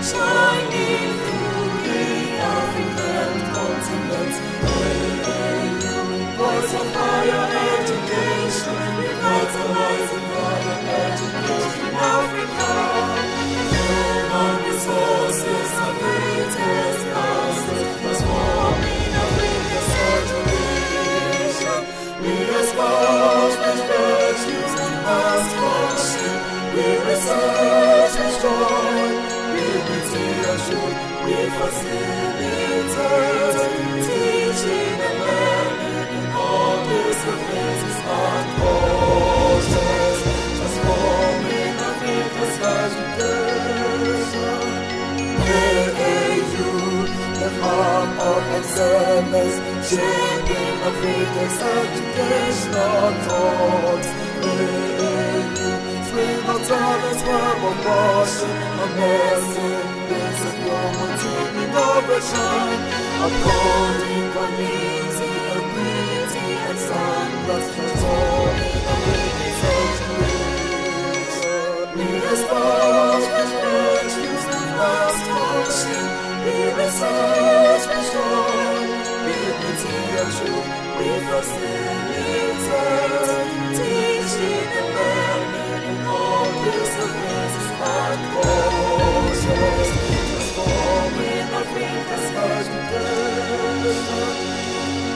shining through the African continent. AAU, voice of higher education, revitalizing higher education in Africa. Human resources are greatest assets, transforming Africa's education. We espouse these virtues as function. We research with joy, unity and truth. We facilitate teaching and learning in all disciplines and cultures, transforming Africa's education. AAU, the hub of excellence, shaping Africa's educational thoughts. AAU, spring of talents, web of passion, amazing, basic promoting innovation, upholding community, equity, and standards, transforming Africa's education. We espouse with virtues as function. We research with joy, unity and truth. We facilitate teaching and learning in all disciplines and cultures, transforming Africa's education.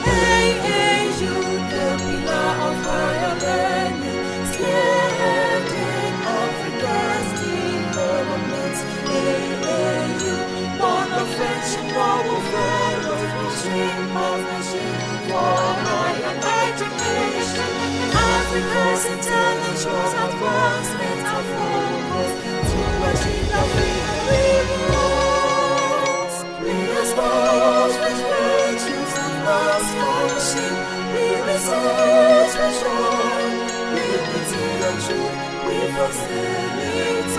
AAU, the pillar of higher learning, spearheading Africa's development. AAU, born of friendship, noble fellowship, partnership for higher education. Africa's intellectual advancement are focused to achieve the freedom we espouse with virtues as function. We research with joy, unity and truth. We facilitate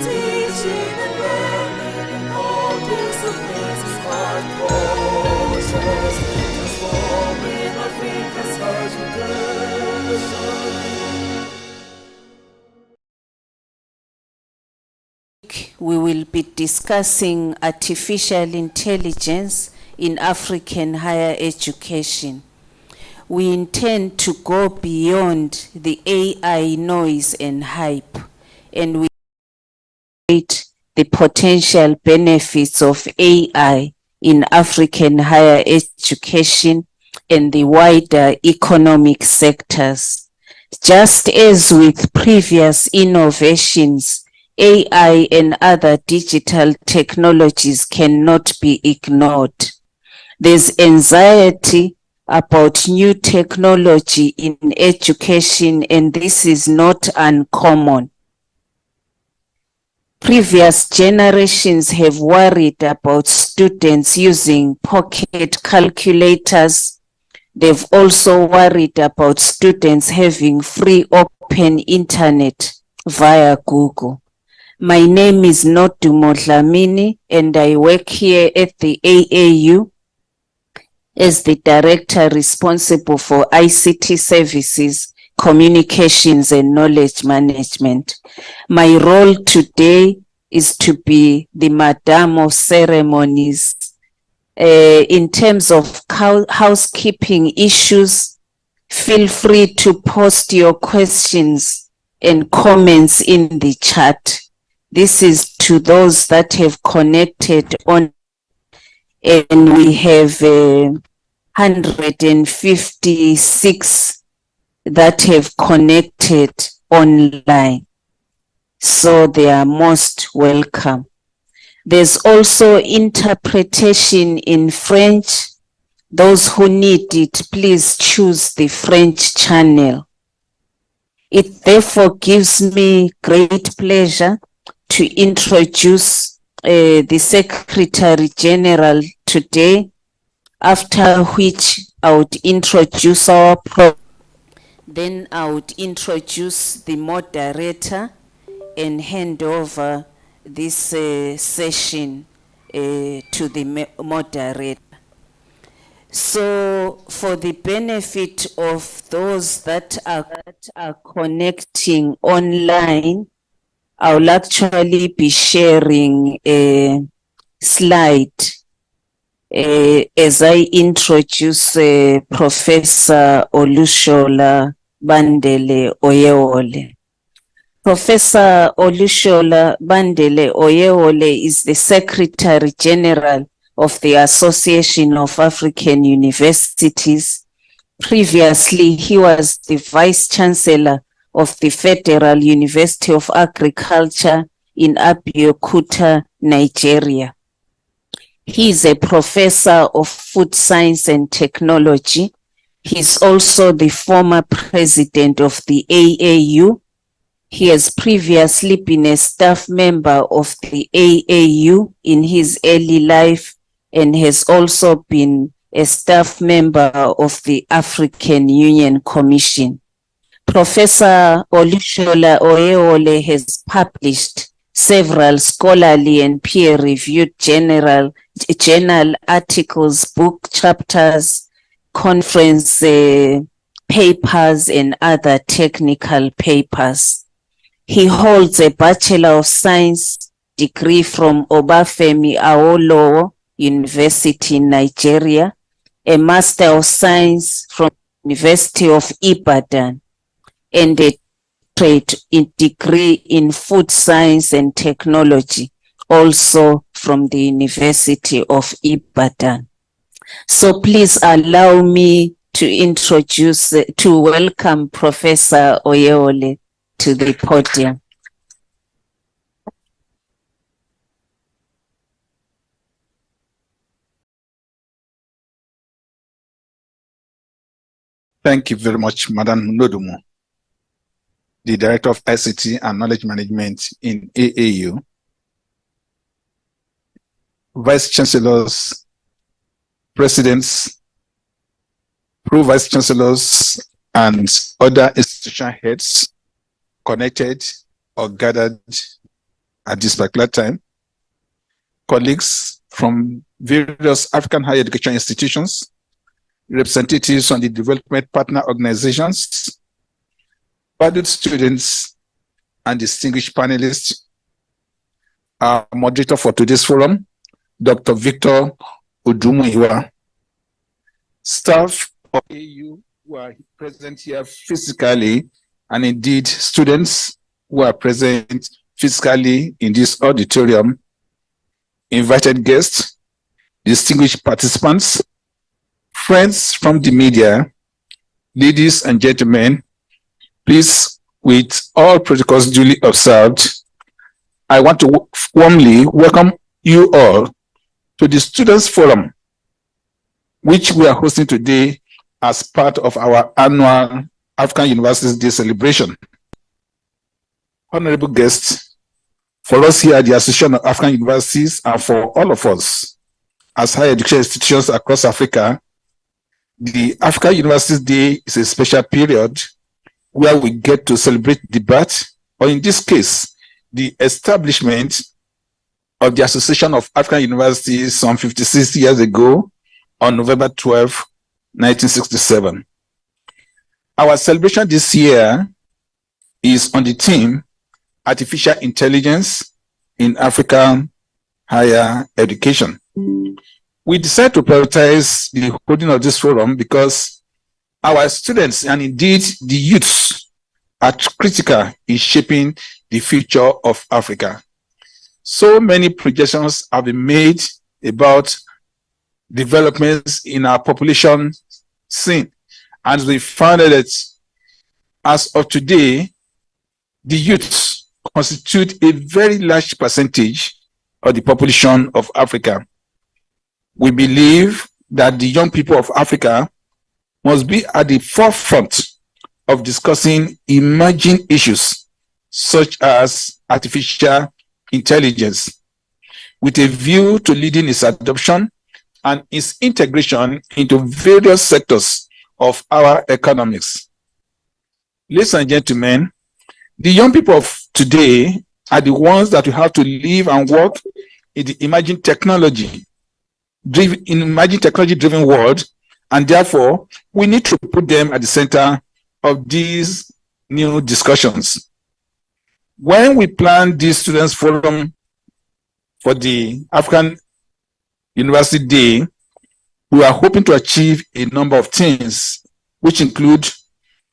teaching and learning in all disciplines and cultures, transforming Africa's education. We will be discussing artificial intelligence in African higher education. We intend to go beyond the AI noise and hype, and we rate the potential benefits of AI in African higher education and the wider economic sectors. Just as with previous innovations, AI and other digital technologies cannot be ignored. There's anxiety about new technology in education, and this is not uncommon. Previous generations have worried about students using pocket calculators. They've also worried about students having free open internet via Google. My name is Nodumo Dlamini, and I work here at the AAU as the director responsible for ICT services, communications, and knowledge management. My role today is to be the Madam of Ceremonies. In terms of housekeeping issues, feel free to post your questions and comments in the chat. This is to those that have connected on, and we have 156 that have connected online. So they are most welcome. There's also interpretation in French. Those who need it, please choose the French channel. It therefore gives me great pleasure to introduce the Secretary General today, after which I would introduce our program. Then I would introduce the moderator and hand over this session to the moderator. So for the benefit of those that are connecting online, I will actually be sharing a slide as I introduce Professor Olushola Bandele Oyewole. Professor Olushola Bandele Oyewole is the Secretary General of the Association of African Universities. Previously, he was the Vice Chancellor of the Federal University of Agriculture in Abeokuta, Nigeria. He is a professor of food science and technology. He is also the former president of the AAU. He has previously been a staff member of the AAU in his early life and has also been a staff member of the African Union Commission. Professor Olushola Oyewole has published several scholarly and peer-reviewed journal articles, book chapters, conference papers, and other technical papers. He holds a Bachelor of Science degree from Obafemi Awolowo University in Nigeria, a Master of Science from University of Ibadan, and a degree in food science and technology, also from the University of Ibadan. So please allow me to welcome Professor Oyewole to the podium. Thank you very much, Madam Nodumo, the Director of ICT and Knowledge Management in AAU, Vice Chancellors, Presidents, Pro-Vice Chancellors, and other institution heads connected or gathered at this particular time, colleagues from various African higher education institutions, representatives from the development partner organizations, valued students, and distinguished panelists. Our moderator for today's forum, Dr. Victor Udumuyiwa. Staff of AU who are present here physically, and indeed students who are present physically in this auditorium, invited guests, distinguished participants, friends from the media, ladies and gentlemen, please, with all protocols duly observed, I want to warmly welcome you all to the Students' Forum, which we are hosting today as part of our annual African Universities Day celebration. Honorable guests, for us here at the Association of African Universities and for all of us as higher education institutions across Africa, the African Universities Day is a special period where we get to celebrate debate, or in this case, the establishment of the Association of African Universities some 56 years ago on November 12, 1967. Our celebration this year is on the theme Artificial Intelligence in African Higher Education. We decided to prioritize the holding of this forum because our students and indeed the youths are critical in shaping the future of Africa. So many projections have been made about developments in our population scene, and we found that as of today, the youths constitute a very large percentage of the population of Africa. We believe that the young people of Africa must be at the forefront of discussing emerging issues such as artificial intelligence, with a view to leading its adoption and its integration into various sectors of our economics. Ladies and gentlemen, the young people of today are the ones that will have to live and work in the emerging technology-driven world, and therefore we need to put them at the center of these new discussions. When we planned this Students Forum for the African University Day, we are hoping to achieve a number of things, which include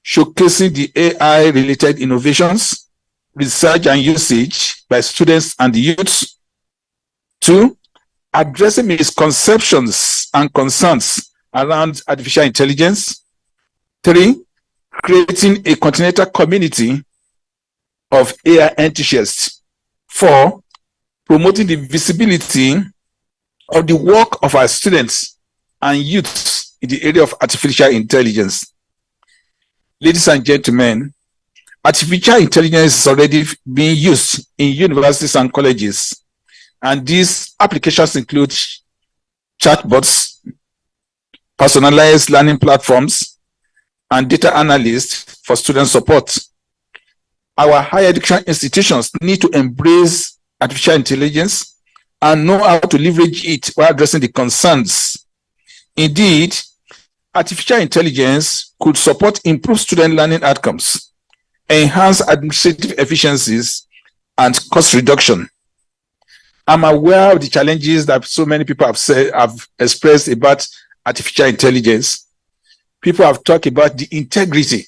showcasing the AI-related innovations, research and usage by students and the youths. 2, addressing misconceptions and concerns around artificial intelligence. 3, creating a continental community of AI enthusiasts. 4, promoting the visibility of the work of our students and youths in the area of artificial intelligence. Ladies and gentlemen, artificial intelligence is already being used in universities and colleges, and these applications include chatbots, personalized learning platforms, and data analysts for student support. Our higher education institutions need to embrace artificial intelligence and know how to leverage it while addressing the concerns. Indeed, artificial intelligence could support improved student learning outcomes, enhance administrative efficiencies, and cost reduction. I'm aware of the challenges that so many people have expressed about artificial intelligence. People have talked about the integrity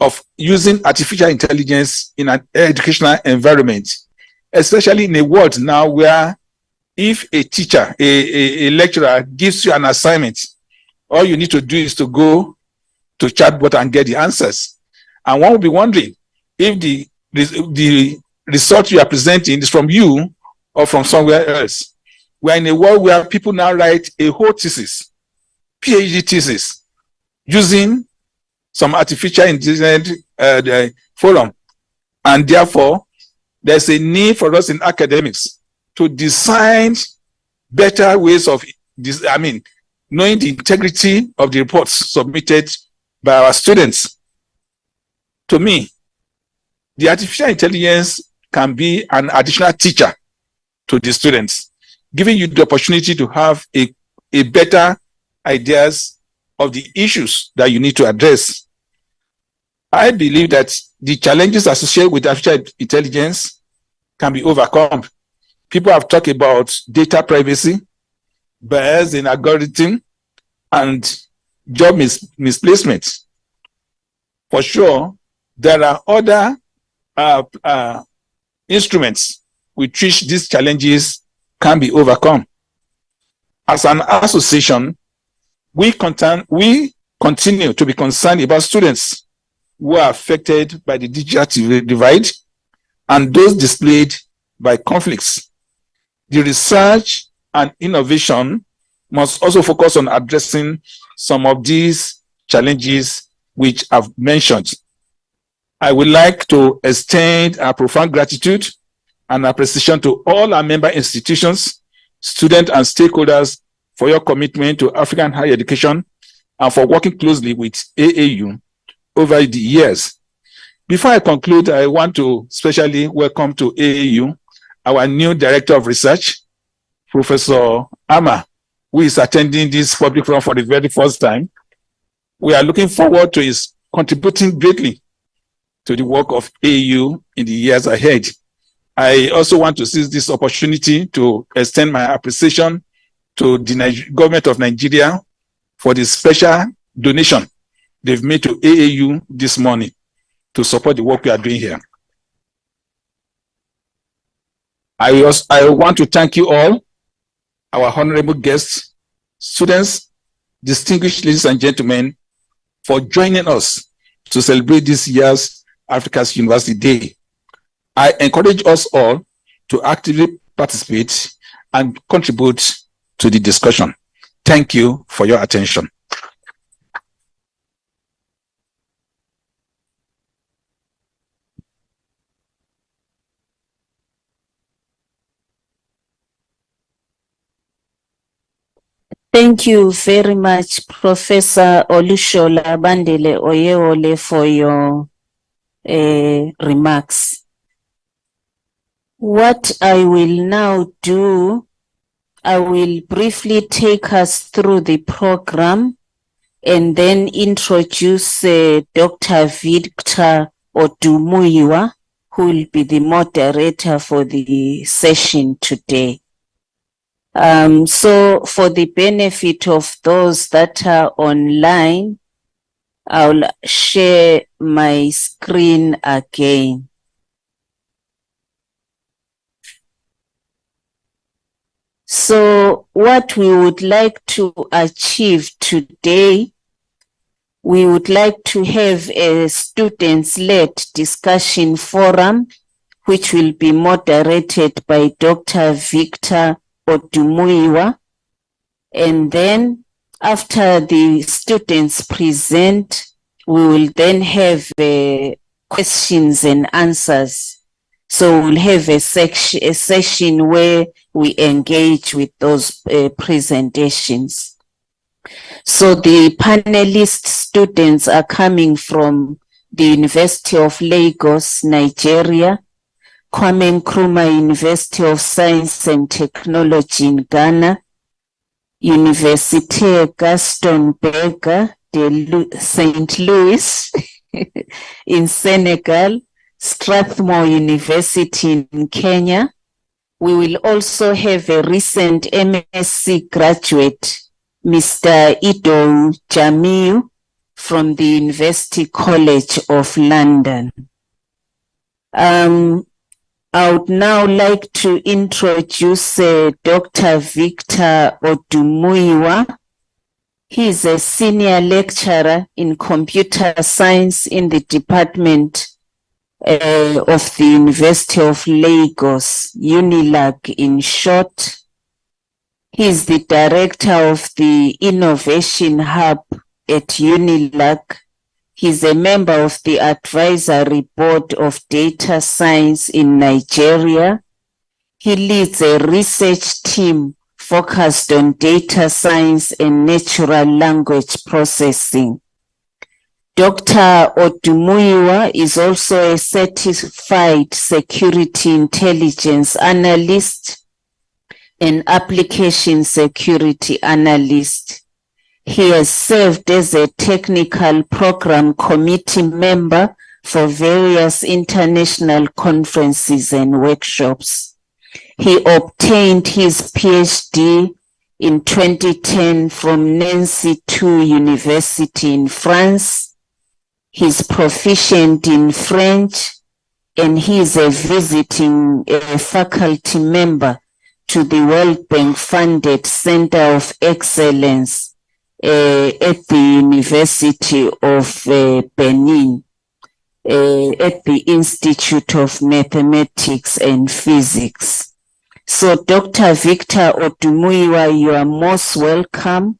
of using artificial intelligence in an educational environment, especially in a world now where if a teacher, a lecturer gives you an assignment, all you need to do is to go to chatbot and get the answers. And one will be wondering if the result you are presenting is from you or from somewhere else. We're in a world where people now write a whole thesis, PhD thesis, using some artificial intelligence forum. And therefore, there's a need for us in academics to design better ways of this, knowing the integrity of the reports submitted by our students. To me, the artificial intelligence can be an additional teacher to the students, giving you the opportunity to have a better ideas of the issues that you need to address. I believe that the challenges associated with artificial intelligence can be overcome. People have talked about data privacy, bias in algorithm, and job misplacement. For sure, there are other instruments with which these challenges can be overcome. As an association, we continue to be concerned about students who are affected by the digital divide and those displaced by conflicts. The research and innovation must also focus on addressing some of these challenges which I've mentioned. I would like to extend our profound gratitude and appreciation to all our member institutions, students, and stakeholders for your commitment to African higher education and for working closely with AAU over the years. Before I conclude, I want to especially welcome to AAU our new Director of Research, Professor Ama, who is attending this public forum for the very first time. We are looking forward to his contributing greatly to the work of AAU in the years ahead. I also want to seize this opportunity to extend my appreciation to the government of Nigeria for the special donation they've made to AAU this morning to support the work we are doing here. I want to thank you all, our honorable guests, students, distinguished ladies and gentlemen, for joining us to celebrate this year's Africa's University Day. I encourage us all to actively participate and contribute to the discussion. Thank you for your attention. Thank you very much, Professor Olushola Bandele Oyewole, for your remarks. What I will now do, I will briefly take us through the program and then introduce Dr. Victor Odumuyiwa, who will be the moderator for the session today. So for the benefit of those that are online, I'll share my screen again. So what we would like to achieve today, we would like to have a students-led discussion forum, which will be moderated by Dr. Victor Odumuyiwa. And then after the students present, we will then have questions and answers. So we'll have a session where we engage with those presentations. So the panelist students are coming from the University of Lagos, Nigeria, Kwame Nkrumah University of Science and Technology in Ghana, Université Gaston Berger de St. Louis in Senegal, Strathmore University in Kenya. We will also have a recent MSc graduate, Mr. Ido Jamiu from the University College of London. I would now like to introduce Dr. Victor Odumuyiwa. He is a senior lecturer in computer science in the Department of the University of Lagos, UNILAG in short. He is the director of the Innovation Hub at UNILAG. He is a member of the Advisory Board of Data Science in Nigeria. He leads a research team focused on data science and natural language processing. Dr. Odumuyiwa is also a certified security intelligence analyst and application security analyst. He has served as a technical program committee member for various international conferences and workshops. He obtained his PhD in 2010 from Nancy II University in France. He's proficient in French, and he is a visiting faculty member to the World Bank funded Center of Excellence at the University of Benin, at the Institute of Mathematics and Physics. So Dr. Victor Odumuyiwa, you are most welcome.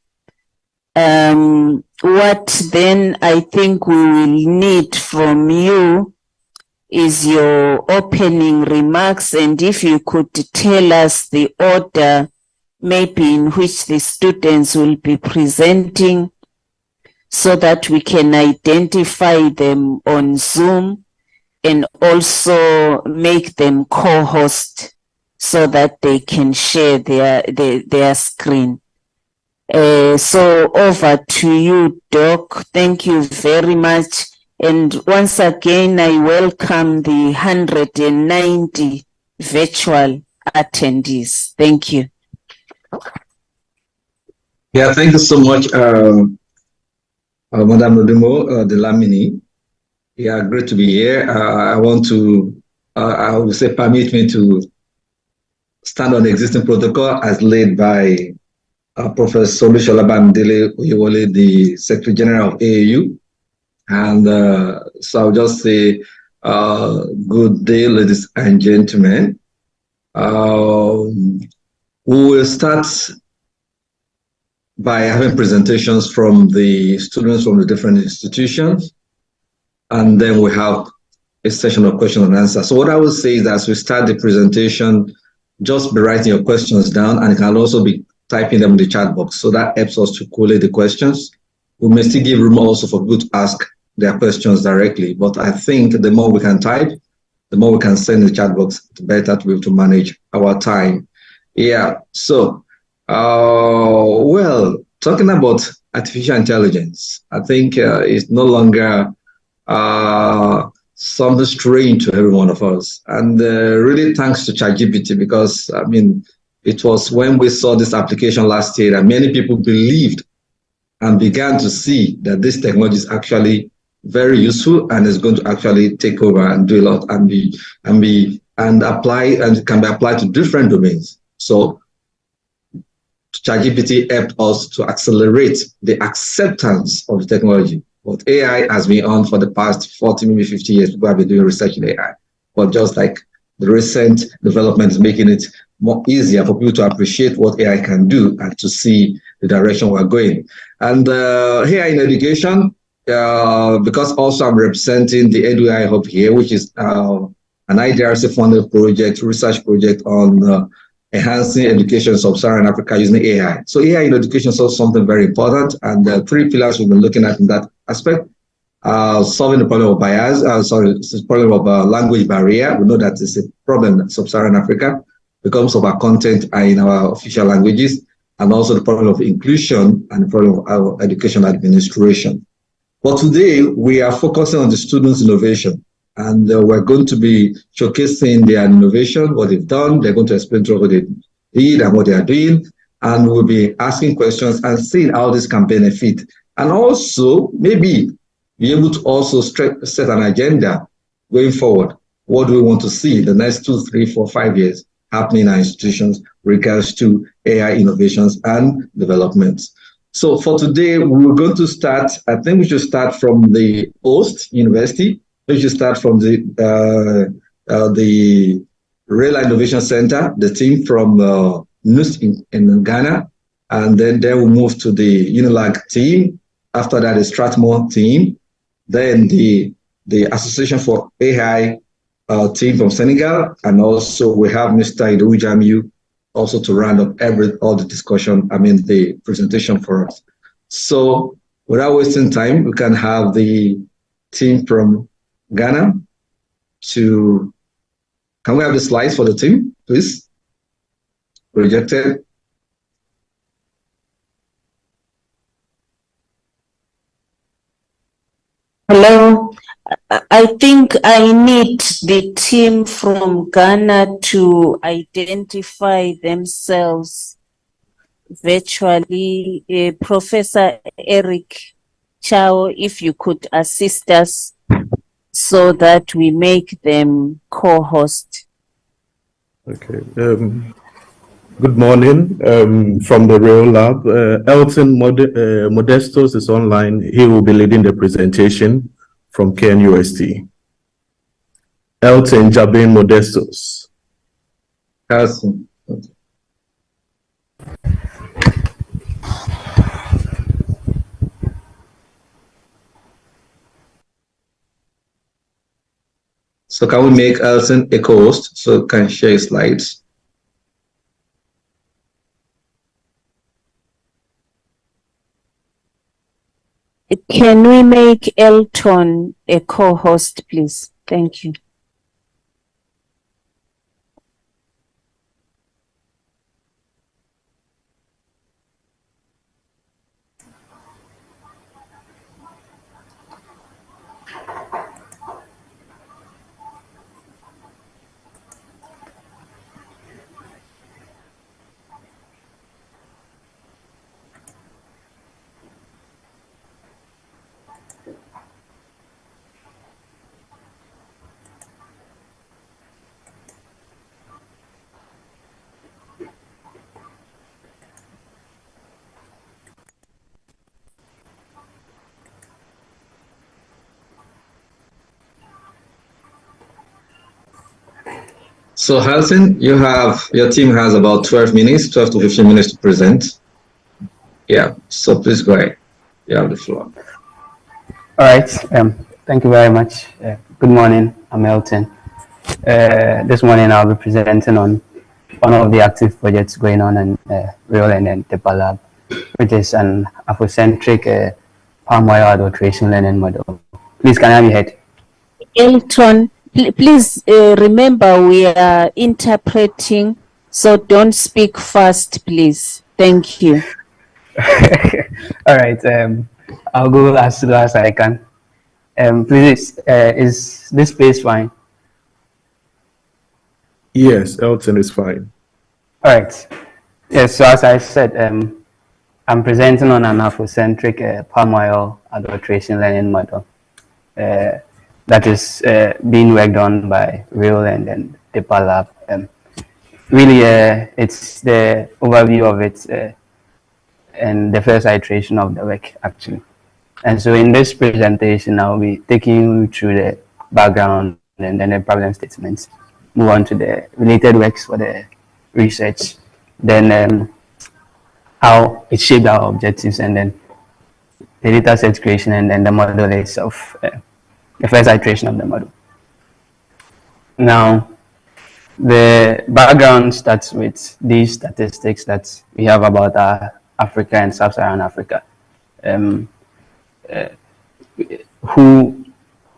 What then I think we will need from you is your opening remarks, and if you could tell us the order maybe in which the students will be presenting so that we can identify them on Zoom and also make them co-host so that they can share their screen. So over to you, Doc. Thank you very much. And once again, I welcome the 190 virtual attendees. Thank you. Yeah, thank you so much, Madam Nodimo Delamini. Yeah, great to be here. I want to, I would say, permit me to stand on the existing protocol as laid by Professor Olusola Bamidele Oyewole, the Secretary General of AAU. And so I'll just say, good day, ladies and gentlemen. We will start by having presentations from the students from the different institutions, and then we have a session of question and answer. So what I would say is that as we start the presentation, just be writing your questions down, and you can also be typing them in the chat box. So that helps us to collate the questions. We may still give room also for people to ask their questions directly, but I think the more we can type, the more we can send in the chat box, the better to be able to manage our time. Yeah, so, well, talking about artificial intelligence, I think it's no longer something strange to every one of us. And really thanks to ChatGPT, because I mean, it was when we saw this application last year that many people believed and began to see that this technology is actually very useful and is going to actually take over and do a lot and apply, and it can be applied to different domains. So ChatGPT helped us to accelerate the acceptance of the technology. But AI has been on for the past 40, maybe 50 years. People have been doing research in AI. But just like the recent development is making it more easier for people to appreciate what AI can do and to see the direction we're going. And here in education, because also I'm representing the EduAI Hub here, which is an IDRC funded project, research project on enhancing education in sub-Saharan Africa using AI. So AI in education is also something very important, and the three pillars we've been looking at in that aspect: solving the problem of bias, the problem of language barrier. We know that it's a problem in sub-Saharan Africa because of our content in our official languages, and also the problem of inclusion and the problem of our education administration. But today we are focusing on the students' innovation. And we're going to be showcasing their innovation, what they've done. They're going to explain to us what they did and what they are doing. And we'll be asking questions and seeing how this can benefit. And also, maybe be able to also set an agenda going forward. What do we want to see the next 2, 3, 4, 5 years happening in our institutions regards to AI innovations and developments? So for today, we're going to start, I think we should start from the host university. We should start from the Rail Innovation Center, the team from NUST in Ghana, and then we'll move to the Unilag team. After that, the Strathmore team, then the Association for AI team from Senegal, and also we have Mr. Idowu Jamiu also to round up all the discussion, the presentation for us. So without wasting time, we can have the team from Ghana can we have the slides for the team, please? Projected. Hello. I think I need the team from Ghana to identify themselves virtually. Professor Eric Chao, if you could assist us so that we make them co-host. Okay. Good morning from the Rail Lab. Elton Modestos is online. He will be leading the presentation from KNUST. Elton Jabin Modestos. Elton. So can we make Elton a co-host so can share slides? Can we make Elton a co-host, please? Thank you. So Elton, your team has about 12 to 15 minutes to present. Yeah, so please go ahead. You have the floor. All right, thank you very much. Good morning, I'm Elton. This morning I'll be presenting on one of the active projects going on in Rail and Depa Lab, which is an Afrocentric palm oil adulteration learning model. Please, can I have your head? Elton, please remember we are interpreting, so don't speak fast, please. Thank you. All right, I'll go as slow as I can. Please, is this space fine? Yes, Elton is fine. All right. Yes, so as I said, I'm presenting on an Afrocentric palm oil adulteration learning model that is being worked on by Real and then DEPA Lab. Really, it's the overview of it and the first iteration of the work, actually. And so in this presentation, I'll be taking you through the background and then the problem statements, move on to the related works for the research, then how it shaped our objectives, and then the data set creation, and then the model itself, the first iteration of the model. Now, the background starts with these statistics that we have about Africa and Sub-Saharan Africa. Who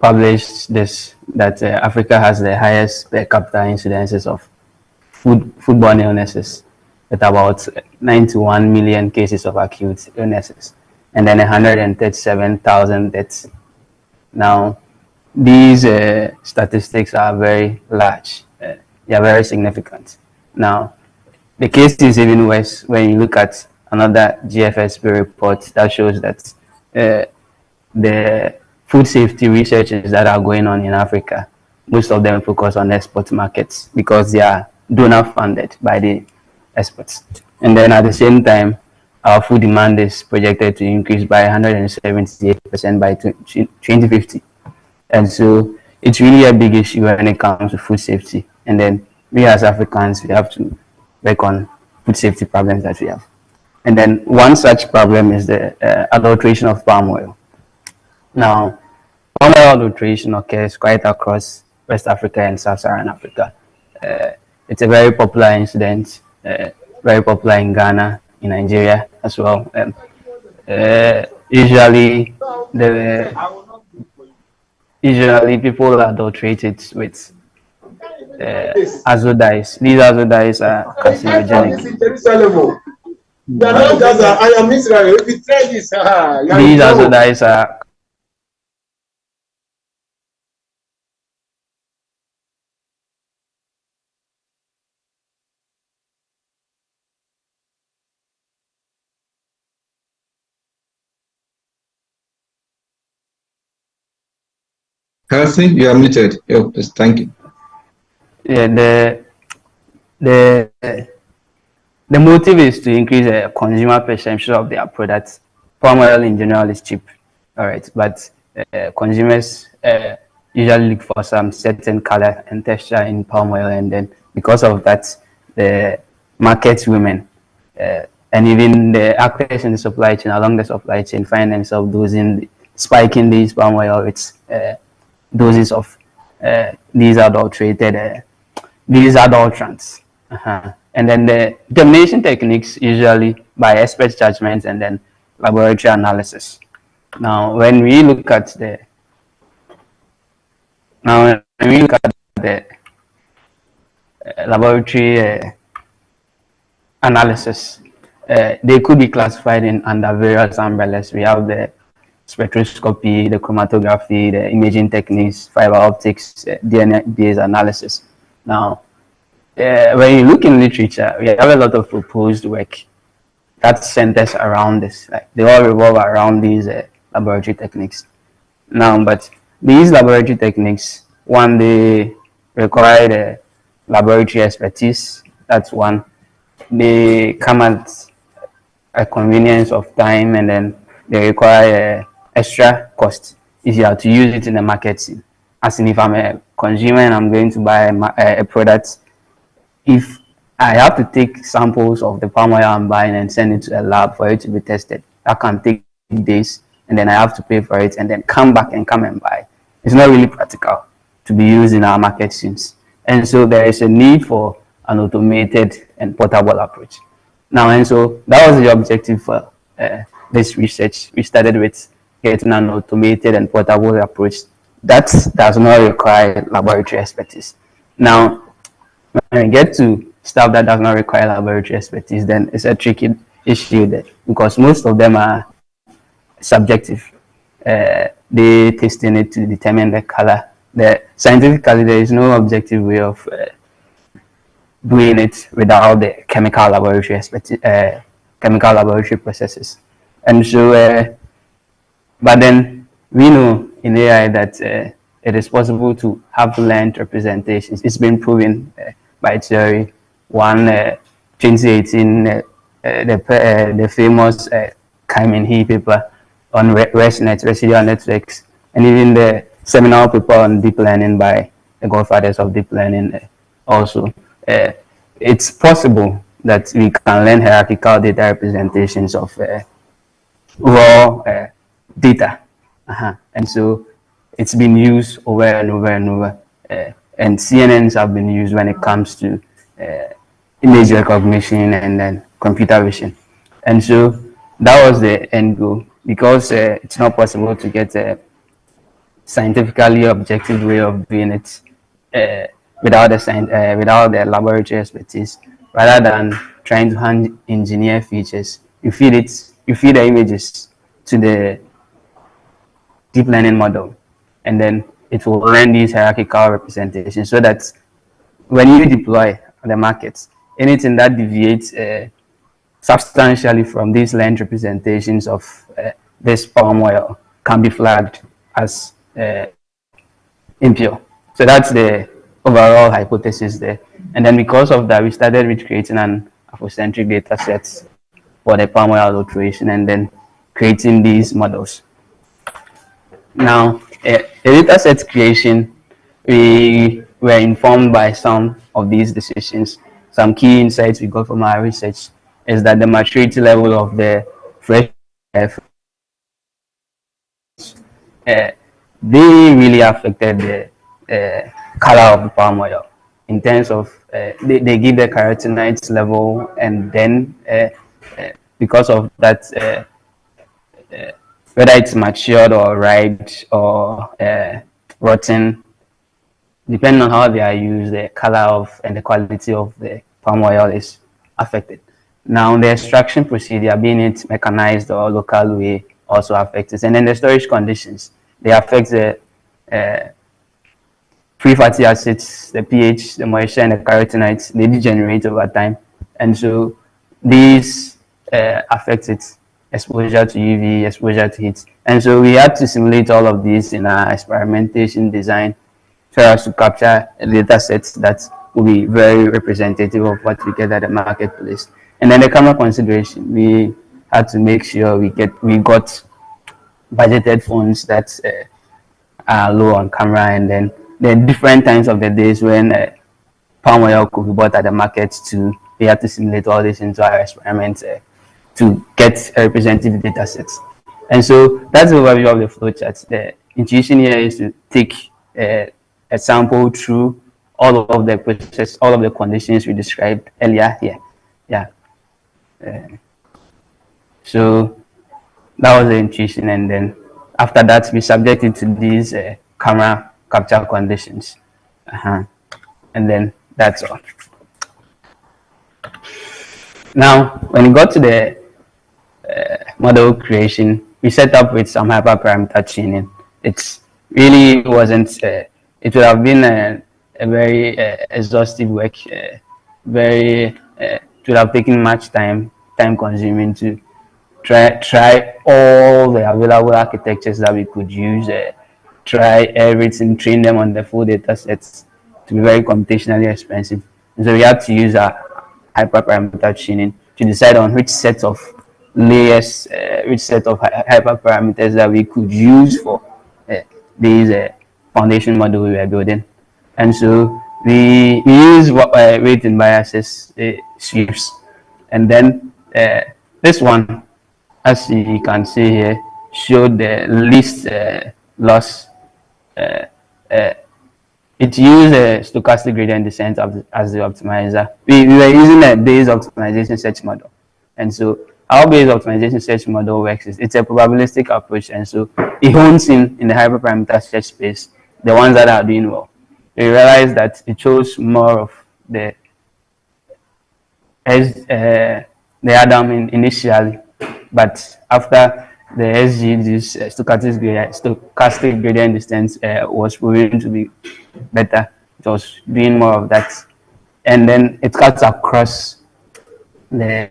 published this, that Africa has the highest per capita incidences of foodborne illnesses, with about 91 million cases of acute illnesses, and then 137,000 deaths. Now, these statistics are very large. They are very significant. Now, the case is even worse when you look at another GFSP report that shows that the food safety researches that are going on in Africa, most of them focus on export markets because they are donor funded by the experts. And then at the same time, our food demand is projected to increase by 178% by 2050. And so it's really a big issue when it comes to food safety. And then we as Africans, we have to work on food safety problems that we have. And then one such problem is the adulteration of palm oil. Now, palm oil adulteration occurs quite across West Africa and Sub-Saharan Africa. It's a very popular incident, very popular in Ghana, in Nigeria as well. Usually people adulterate it with azo dyes. These azo dyes are carcinogenic. These azo dyes are Healthy, you are muted. Yes, thank you. Yeah, the motive is to increase the consumer perception of their products. Palm oil in general is cheap, all right, but consumers usually look for some certain color and texture in palm oil, and then because of that, the market women and even the actors in the supply chain, along the supply chain, find themselves spiking these palm oil with doses of these adulterated, these adulterants. And then the determination techniques usually by expert judgment and then laboratory analysis. Now, when we look at the laboratory analysis, they could be classified under various umbrellas. We have the spectroscopy, the chromatography, the imaging techniques, fiber optics, DNA-based analysis. Now, when you look in literature, we have a lot of proposed work that centers around this. Like, they all revolve around these laboratory techniques. Now, but these laboratory techniques, one, they require the laboratory expertise. That's one. They come at a convenience of time, and then they require extra cost if you have to use it in the market scene. As in, if I'm a consumer and I'm going to buy a product, if I have to take samples of the palm oil I'm buying and send it to a lab for it to be tested, that can take days, and then I have to pay for it and then come back and buy. It's not really practical to be used in our market scenes. And so there is a need for an automated and portable approach. Now, and so that was the objective for this research. We started with getting an automated and portable approach that does not require laboratory expertise. Now, when we get to stuff that does not require laboratory expertise, then it's a tricky issue there, because most of them are subjective. they testing it to determine the color. Scientifically, there is no objective way of doing it without the chemical laboratory processes. And so, but then we know in AI that it is possible to have learned representations. It's been proven by theory. 2018, the famous Kaimin He paper on ResNet, residual networks, and even the seminal paper on deep learning by the godfathers of deep learning also. It's possible that we can learn hierarchical data representations of raw data. And so it's been used over and over and over. And CNNs have been used when it comes to image recognition and then computer vision. And so that was the end goal, because it's not possible to get a scientifically objective way of doing it without the laboratory expertise. Rather than trying to hand engineer features, you feed the images to the deep learning model, and then it will learn these hierarchical representations, so that when you deploy on the market, anything that deviates substantially from these learned representations of this palm oil can be flagged as impure. So that's the overall hypothesis there. And then because of that, we started with creating an Afrocentric data set for the palm oil adulteration, and then creating these models. Now, the data set creation, we were informed by some of these decisions. Some key insights we got from our research is that the maturity level of the fresh they really affected the color of the palm oil in terms of they give the carotenoids level, and then because of that, whether it's matured or ripe or rotten, depending on how they are used, the color of and the quality of the palm oil is affected. Now, the extraction procedure, being it mechanized or local way, also affects it. And then the storage conditions, they affect the free fatty acids, the pH, the moisture, and the carotenoids. They degenerate over time. And so these affect its exposure to UV, exposure to heat. And so we had to simulate all of these in our experimentation design so as to capture data sets that will be very representative of what we get at the marketplace. And then the camera consideration, we had to make sure we got budgeted phones that are low on camera, and then the different times of the days when palm oil could be bought at the market too. We had to simulate all this into our experiments to get a representative data sets. And so that's the overview of the flowchart. The intuition here is to take a sample through all of the process, all of the conditions we described earlier here. Yeah. So that was the intuition, and then after that we subjected to these camera capture conditions, and then that's all. Now, when it got to the model creation, we set up with some hyperparameter tuning. It really wasn't. It would have been a very exhaustive work. It would have taken much time consuming to try all the available architectures that we could use, try everything, train them on the full data sets, to be very computationally expensive. And so we had to use a hyperparameter tuning to decide on which set of layers, which set of hyperparameters that we could use for these foundation model we were building. And so we use weight and biases sweeps, and then this one, as you can see here, showed the least loss. It used a stochastic gradient descent as the optimizer. We were using a Bayes optimization search model, and so how Bayes optimization search model works is it's a probabilistic approach, and so it hones in the hyperparameter search space the ones that are doing well. We realized that it chose more of the Adam initially, but after the SG, this stochastic gradient descent, was proven to be better. It was doing more of that, and then it cuts across the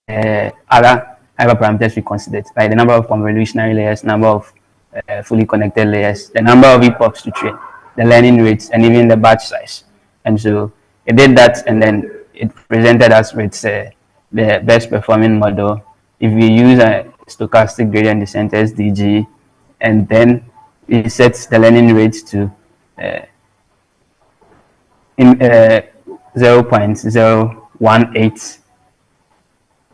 other hyperparameters we considered, like the number of convolutionary layers, number of fully connected layers, the number of epochs to train, the learning rates, and even the batch size. And so it did that, and then it presented us with the best performing model. If we use a stochastic gradient descent SDG, and then it sets the learning rate to in 0.018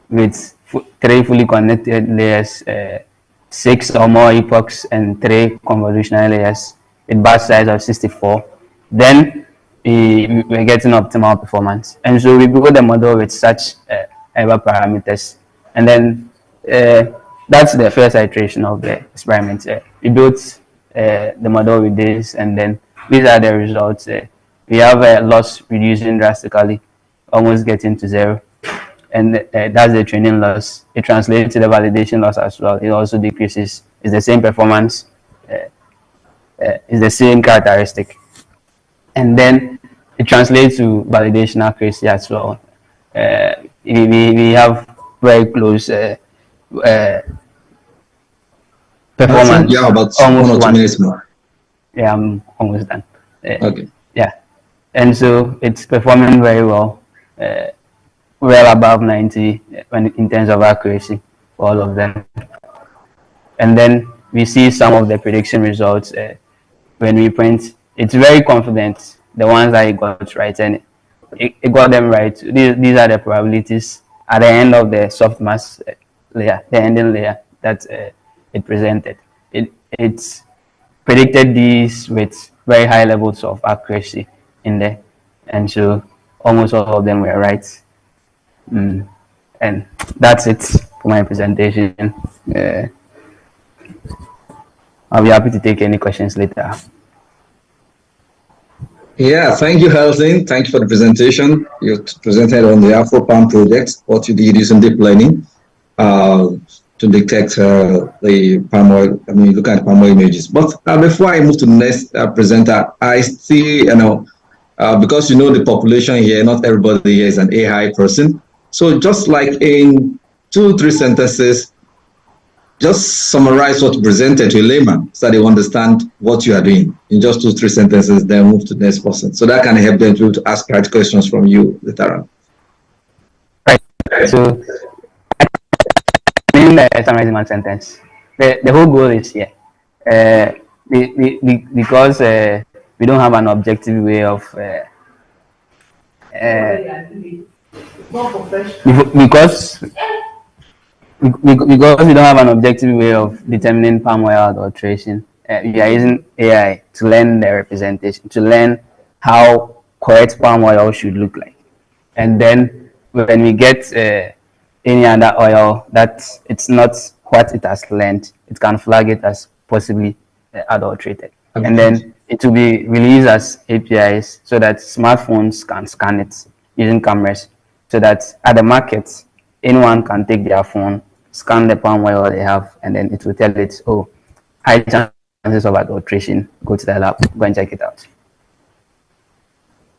with three fully connected layers, 6 or more epochs, and 3 convolutionary layers with batch size of 64, then we're getting optimal performance. And so we build the model with such error parameters. And then that's the first iteration of the experiment. We built the model with this, and then these are the results. We have a loss reducing drastically, almost getting to 0. And that's the training loss. It translates to the validation loss as well. It also decreases. It's the same performance. It's the same characteristic. And then it translates to validation accuracy as well. We have very close performance. Yeah, about almost 1 or 2 one. minutes more. Yeah, I'm almost done. Okay. Yeah. And so it's performing very well. Well above 90 in terms of accuracy for all of them. And then we see some of the prediction results when we print. It's very confident, the ones that it got right, and it got them right. These are the probabilities at the end of the softmax layer, the ending layer that it presented. It's predicted these with very high levels of accuracy in there, and so almost all of them were right. And that's it for my presentation. I'll be happy to take any questions later. Yeah, thank you, Elton. Thank you for the presentation. You presented on the AfroPalm project, what you did using deep learning to detect the palm oil, look at palm oil images. But before I move to the next presenter, I still, because the population here, not everybody here is an AI person. So just like in 2-3 sentences, just summarize what you presented to a layman so they understand what you are doing in just 2-3 sentences, then move to the next person. So that can help them to ask right questions from you later on. Right. So, in summarizing one sentence, the whole goal is here. Because we don't have an objective way of because we don't have an objective way of determining palm oil adulteration. We are using AI to learn the representation, to learn how correct palm oil should look like. And then when we get any other oil that it's not what it has learned, it can flag it as possibly adulterated. Okay. And then it will be released as APIs so that smartphones can scan it using cameras, so that at the market, anyone can take their phone, scan the palm oil they have, and then it will tell it, oh, high chances of adulteration, go to the lab, go and check it out.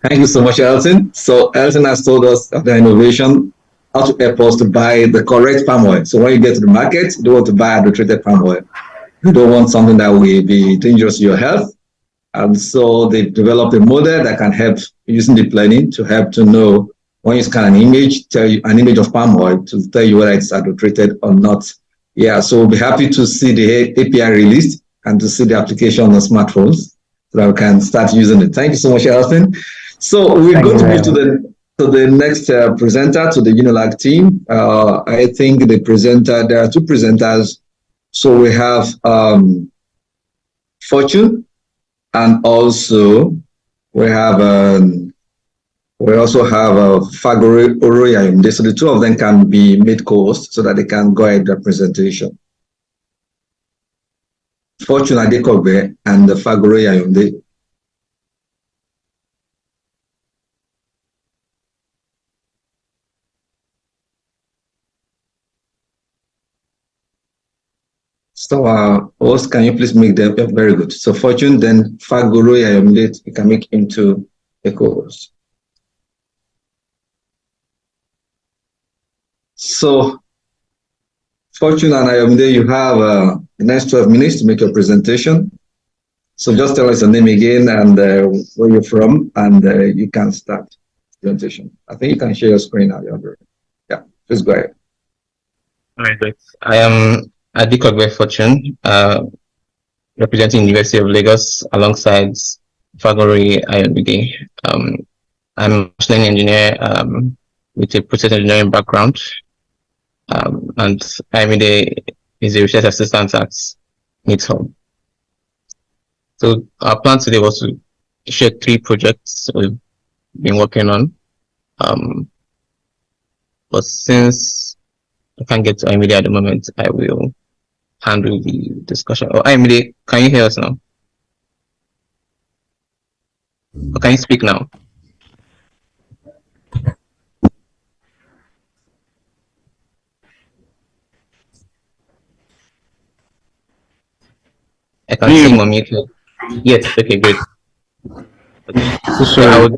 Thank you so much, Elton. So Elton has told us of the innovation, how to help us to buy the correct palm oil. So when you get to the market, you don't want to buy adulterated palm oil. You don't want something that will be dangerous to your health. And so they developed a model that can help using deep learning to help to know when you scan an image, tell you an image of palm oil to tell you whether it's adulterated or not. Yeah, so we'll be happy to see the API released and to see the application on the smartphones so that we can start using it. Thank you so much, Elton. So we're going to move to the next presenter, to the Unilag team. I think the presenter, there are 2 presenters. So we have Fortune, and also we also have Fagore Oroyayomde. So the 2 of them can be made co-hosts so that they can go ahead with the presentation. Fortune Adekobe and Fagore Oroyayomde. So, host, can you please make them very good? So, Fortune, then Faguru, Ayomide, you can make into a co-host. So, Fortune and Ayomide, you have the next 12 minutes to make your presentation. So, just tell us your name again and where you're from, and you can start the presentation. I think you can share your screen now. Yeah, please go ahead. All right, great. I am Adikogbe Fortune, representing University of Lagos alongside Fagori Ayomide. I'm a machine engineer with a process engineering background, and Ayomide is a research assistant at NITHub. So our plan today was to share 3 projects we've been working on, but since I can't get to Ayomide at the moment, I will handle the discussion. Oh, Ayomide, can you hear us now? Or can you speak now? I can see him unmuted. Yes, okay, great. Okay. So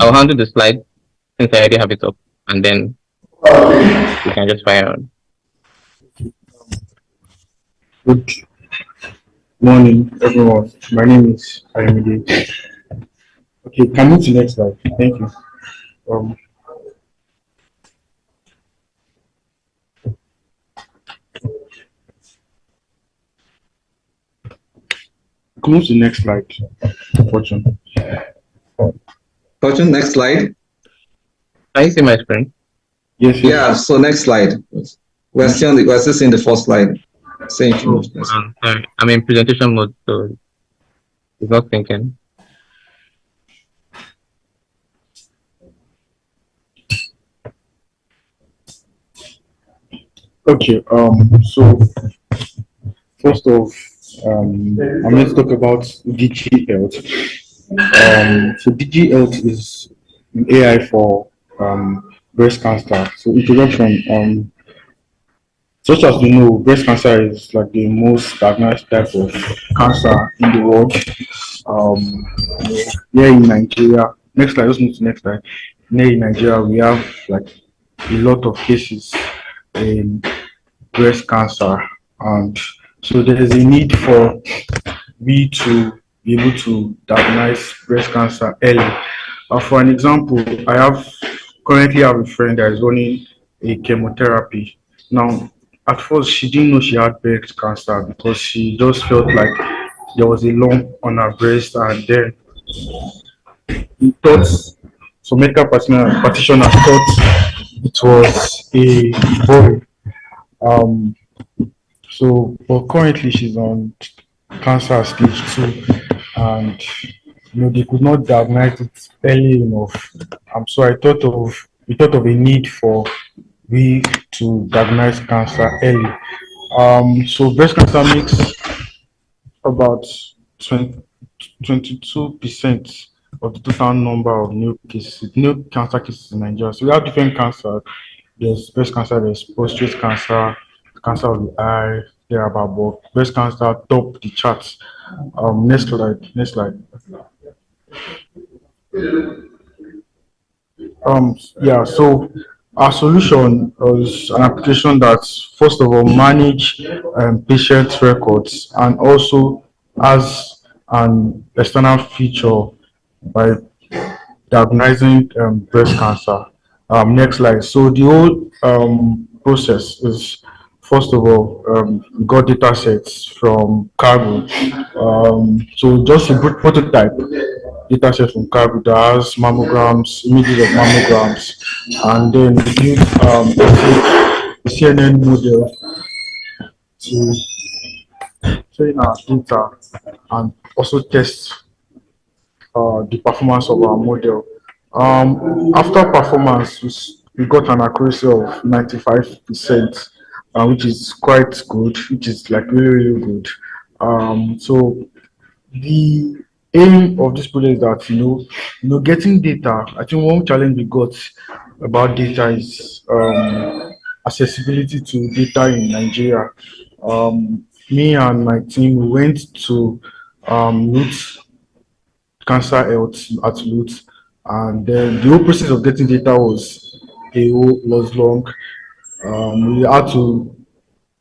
I'll handle the slide since I already have it up, and then we can just fire on. Good morning, everyone. My name is Ayomide. Okay, can move to the next slide. Thank you. Can move to the next slide. Fortune. Fortune, next slide. Can you see my screen? Yes. Yeah, so next slide. We're still seeing the first slide. Sorry, I'm in presentation mode, so it's not thinking. Okay. So first off, I'm going to talk about DG Health. So DG Health is an AI for breast cancer. So introduction. Such as we know, breast cancer is like the most diagnosed type of cancer in the world. Here in Nigeria, next slide, let's move to next slide. Here in Nigeria, we have like a lot of cases in breast cancer, and so there is a need for we to be able to diagnose breast cancer early. For an example, I currently have a friend that is running a chemotherapy. Now, at first, she didn't know she had breast cancer because she just felt like there was a lump on her breast, and then he thought, so medical practitioner thought it was a boy. So, but currently she's on cancer stage 2, and they could not diagnose it early enough. So we thought of a need for we to diagnose cancer early. So breast cancer makes about 22% of the total number of new cancer cases in Nigeria. So we have different cancers. There's breast cancer, there's prostate cancer, cancer of the eye, thereabout, but breast cancer top the charts. Next slide. So our solution is an application that first of all manage patient records and also has an external feature by diagnosing breast cancer. Next slide. So the whole process is, first of all, we got data sets from Cargo. So just a good prototype data set from Cargo that has mammograms, images of mammograms, and then we use the CNN model to train our data and also test the performance of our model. After performance, we got an accuracy of 95%, which is quite good, which is like really good. So the aim of this project is that getting data. I think one challenge we got about data is accessibility to data in Nigeria. me and my team we went to Lutz Cancer Health at Lutz, and then the whole process of getting data was long. We had to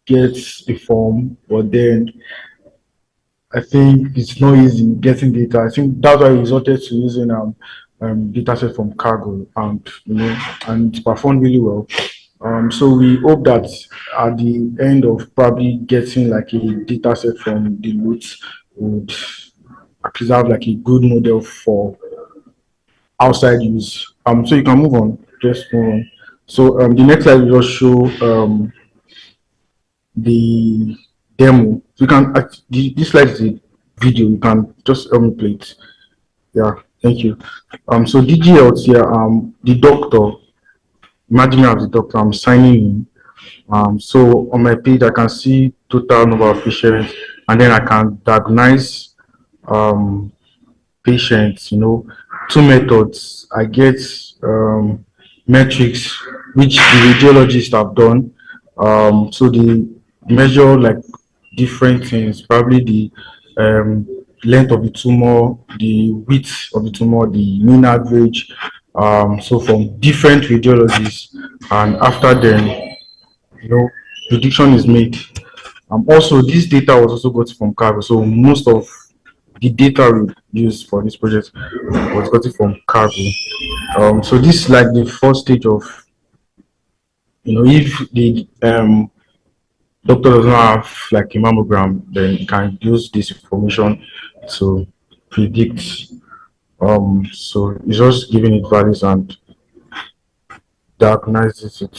get the form, but then I think it's not easy getting data. I think that's why we resorted to using data set from Cargo, and and it performed really well. So we hope that at the end of probably getting like a data set from the Lutz would at least have like a good model for outside use. So you can move on, just move on. So the next slide will just show the demo. You can this slide is a video. You can just help me play it. Yeah, thank you. So DG Health here. The doctor. Imagine me as the doctor. I'm signing in. So on my page, I can see total number of patients, and then I can diagnose patients. Two methods. I get metrics which the radiologists have done. So they measure like different things, probably the length of the tumor, the width of the tumor, the mean average. So from different radiologists, and after then, prediction is made. Also, this data was also got from Cargo. So most of the data we used for this project was got from Cargo. So this is like the first stage of, if the doctor does not have like a mammogram, then you can use this information to predict. So it's just giving it values and diagnoses it.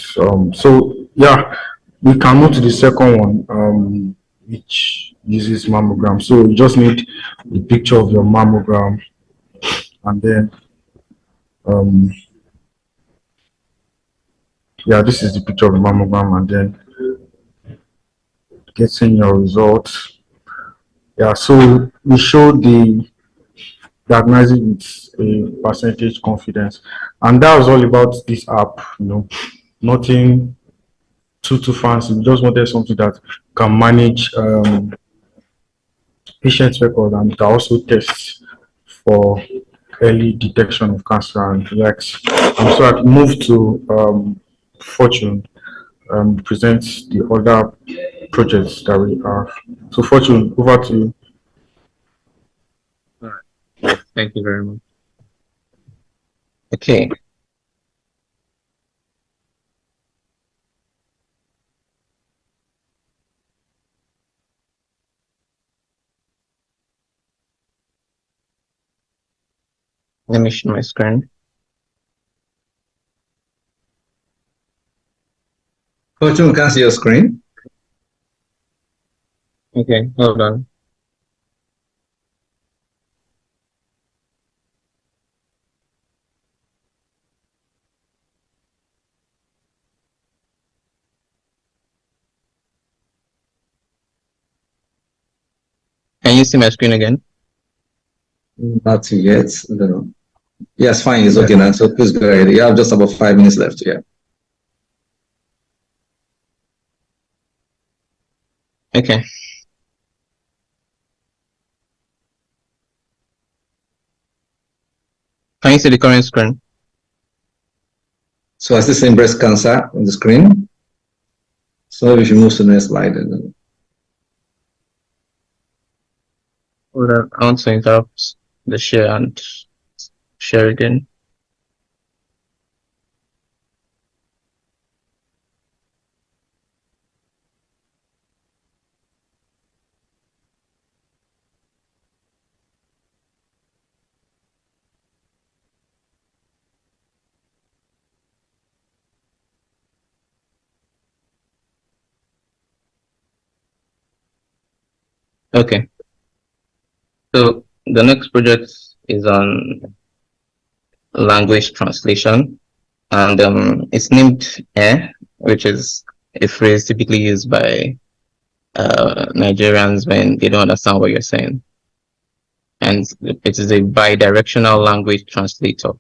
So yeah, we can move to the second one, which uses mammogram. So you just need the picture of your mammogram, and then yeah, this is the picture of the mammogram, and then getting your results. Yeah, so we show the diagnosing with a percentage confidence, and that was all about this app. Nothing too fancy. We just wanted something that can manage patient record and can also test for early detection of cancer and relax. So I move to Fortune present the other projects that we have. So Fortune, over to you. All right. Thank you very much. Okay. Let me share my screen. Fortune, can see your screen. Okay, hold on. Can you see my screen again? Not yet. I don't know. Yes, fine. It's okay now. So please go ahead. You have just about 5 minutes left. Yeah. Okay. Can you see the current screen? So I still saying breast cancer on the screen. So we should move to the next slide. Hold on. I want to interrupt the share and share again. Okay. So the next project is on language translation, and it's named "eh," which is a phrase typically used by Nigerians when they don't understand what you're saying. And it is a bi-directional language translator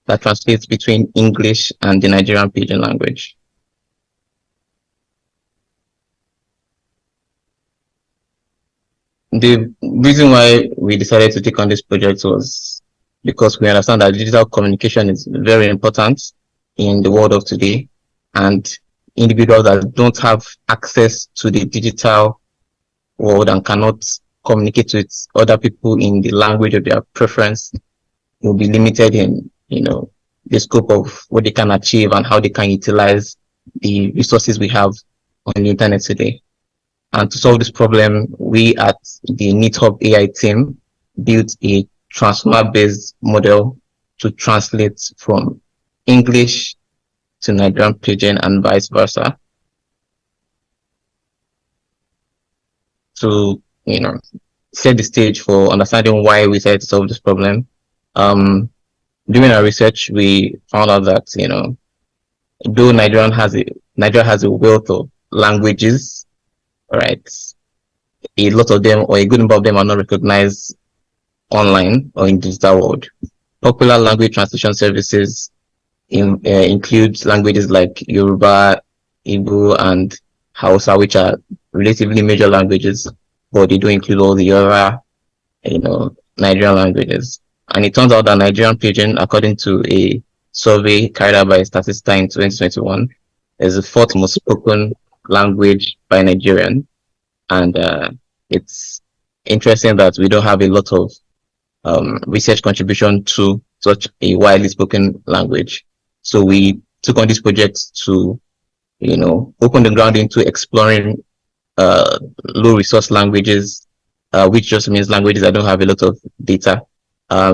that translates between English and the Nigerian Pidgin language. the reason why we decided to take on this project was because we understand that digital communication is very important in the world of today, and individuals that don't have access to the digital world and cannot communicate with other people in the language of their preference will be limited in, the scope of what they can achieve and how they can utilize the resources we have on the internet today. And to solve this problem, we at the NeetHub AI team built a transformer-based model to translate from English to Nigerian Pidgin and vice versa. To, set the stage for understanding why we decided to solve this problem. During our research, we found out that, though Nigeria has a wealth of languages, right? A lot of them, or a good number of them, are not recognized online or in digital world. Popular language translation services include languages like Yoruba, Igbo, and Hausa, which are relatively major languages, but they do include all the other, Nigerian languages. And it turns out that Nigerian Pidgin, according to a survey carried out by Statista in 2021, is the fourth most spoken language by Nigerian. And it's interesting that we don't have a lot of research contribution to such a widely spoken language. So we took on this project to, open the ground into exploring low resource languages, which just means languages that don't have a lot of data.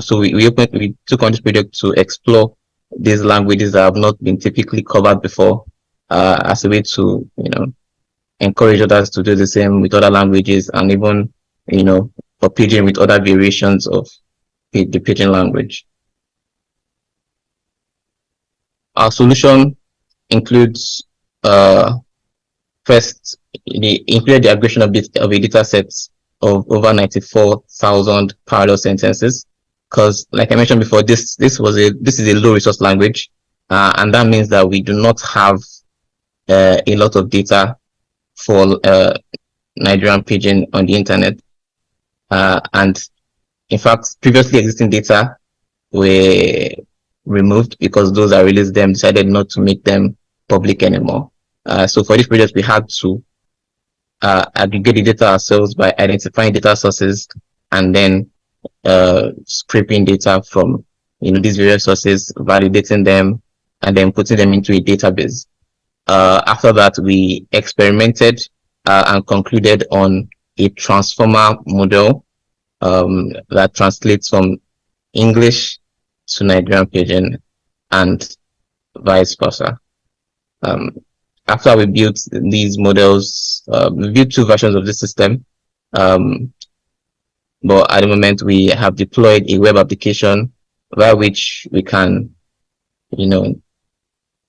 So we took on this project to explore these languages that have not been typically covered before, as a way to, encourage others to do the same with other languages, and even, for Pidgin with other variations of the Pidgin language. Our solution includes, first, included the aggregation of a data set of over 94,000 parallel sentences. Because, like I mentioned before, this is a low resource language, and that means that we do not have a lot of data for Nigerian Pidgin on the internet, and in fact, previously existing data were removed because those that released them decided not to make them public anymore. So for this project, we had to aggregate the data ourselves by identifying data sources and then scraping data from these various sources, validating them, and then putting them into a database. After that, we experimented and concluded on a transformer model that translates from English to Nigerian Pidgin and vice versa. After we built these models, we built two versions of the system. But at the moment, we have deployed a web application via which we can,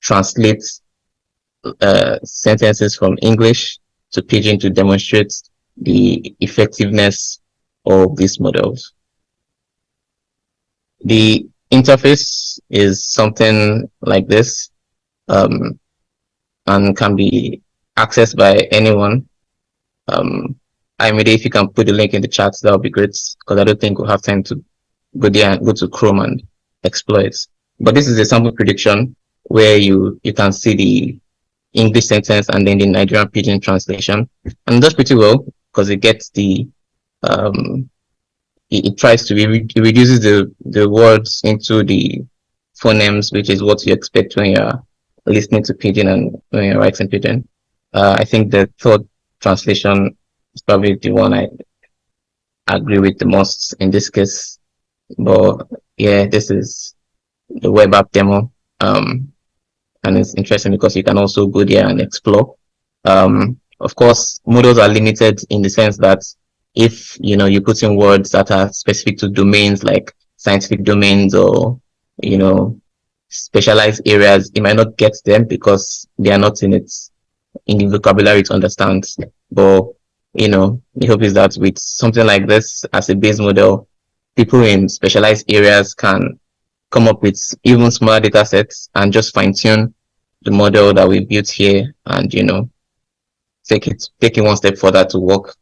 translate sentences from English to Pidgin to demonstrate the effectiveness of these models. The interface is something like this, and can be accessed by anyone. If you can put the link in the chat, that would be great, because I don't think we'll have time to go there and go to Chrome and explore it. But this is a sample prediction where you can see the English sentence and then the Nigerian Pidgin translation, and that's pretty well, because it gets the it tries to it reduces the words into the phonemes, which is what you expect when you're listening to Pidgin and when you're writing Pidgin. I think the third translation is probably the one I agree with the most in this case. But yeah, this is the web app demo. And it's interesting because you can also go there and explore. Of course, models are limited in the sense that if you put in words that are specific to domains like scientific domains or specialized areas, it might not get them because they are not in the vocabulary to understand. But the hope is that with something like this as a base model, people in specialized areas can come up with even smaller data sets and just fine-tune the model that we built here, and take it one step further to work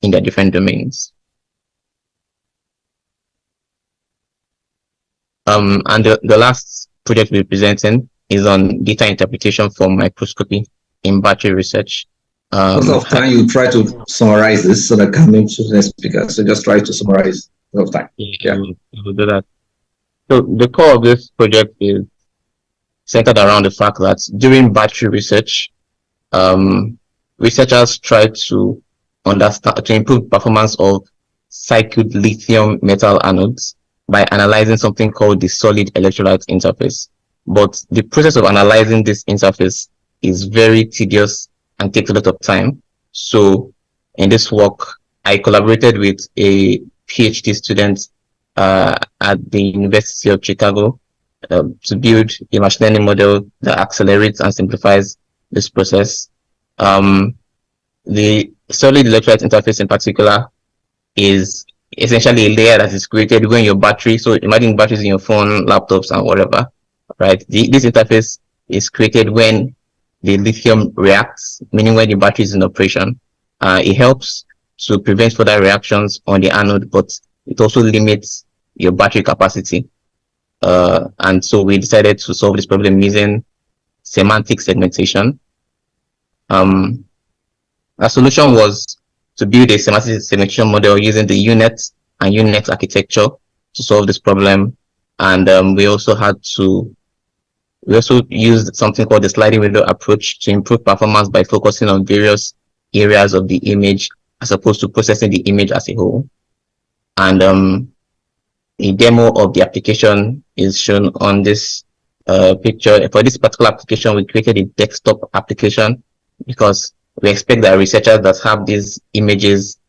in the different domains. And the last project we're presenting is on data interpretation for microscopy in battery research. Because of time, you try to summarize this so that can move to the next speaker. So just try to summarize of time. Yeah, we'll do that. So the core of this project is centered around the fact that during battery research, researchers try to understand to improve performance of cycled lithium metal anodes by analyzing something called the solid electrolyte interface. But the process of analyzing this interface is very tedious and takes a lot of time. So in this work, I collaborated with a PhD student at the University of Chicago to build a machine learning model that accelerates and simplifies this process. The solid electrolyte interface in particular is essentially a layer that is created when your battery, so imagine batteries in your phone, laptops, and whatever, right? This interface is created when the lithium reacts, meaning when the battery is in operation. It helps to prevent further reactions on the anode, but it also limits your battery capacity. And so we decided to solve this problem using semantic segmentation. Our solution was to build a semantic segmentation model using the UNet and UNet architecture to solve this problem. And we also used something called the sliding window approach to improve performance by focusing on various areas of the image as opposed to processing the image as a whole. And a demo of the application is shown on this picture. For this particular application, we created a desktop application because we expect that researchers that have these images,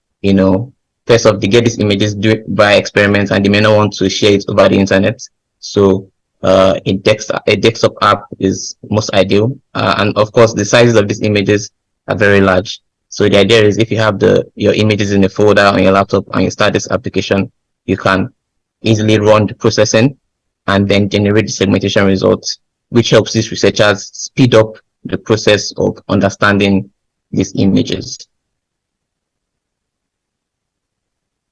first off, they get these images by experiments and they may not want to share it over the internet. So a desktop app is most ideal. And of course, the sizes of these images are very large. So the idea is if you have your images in a folder on your laptop and you start this application, you can easily run the processing and then generate the segmentation results, which helps these researchers speed up the process of understanding these images.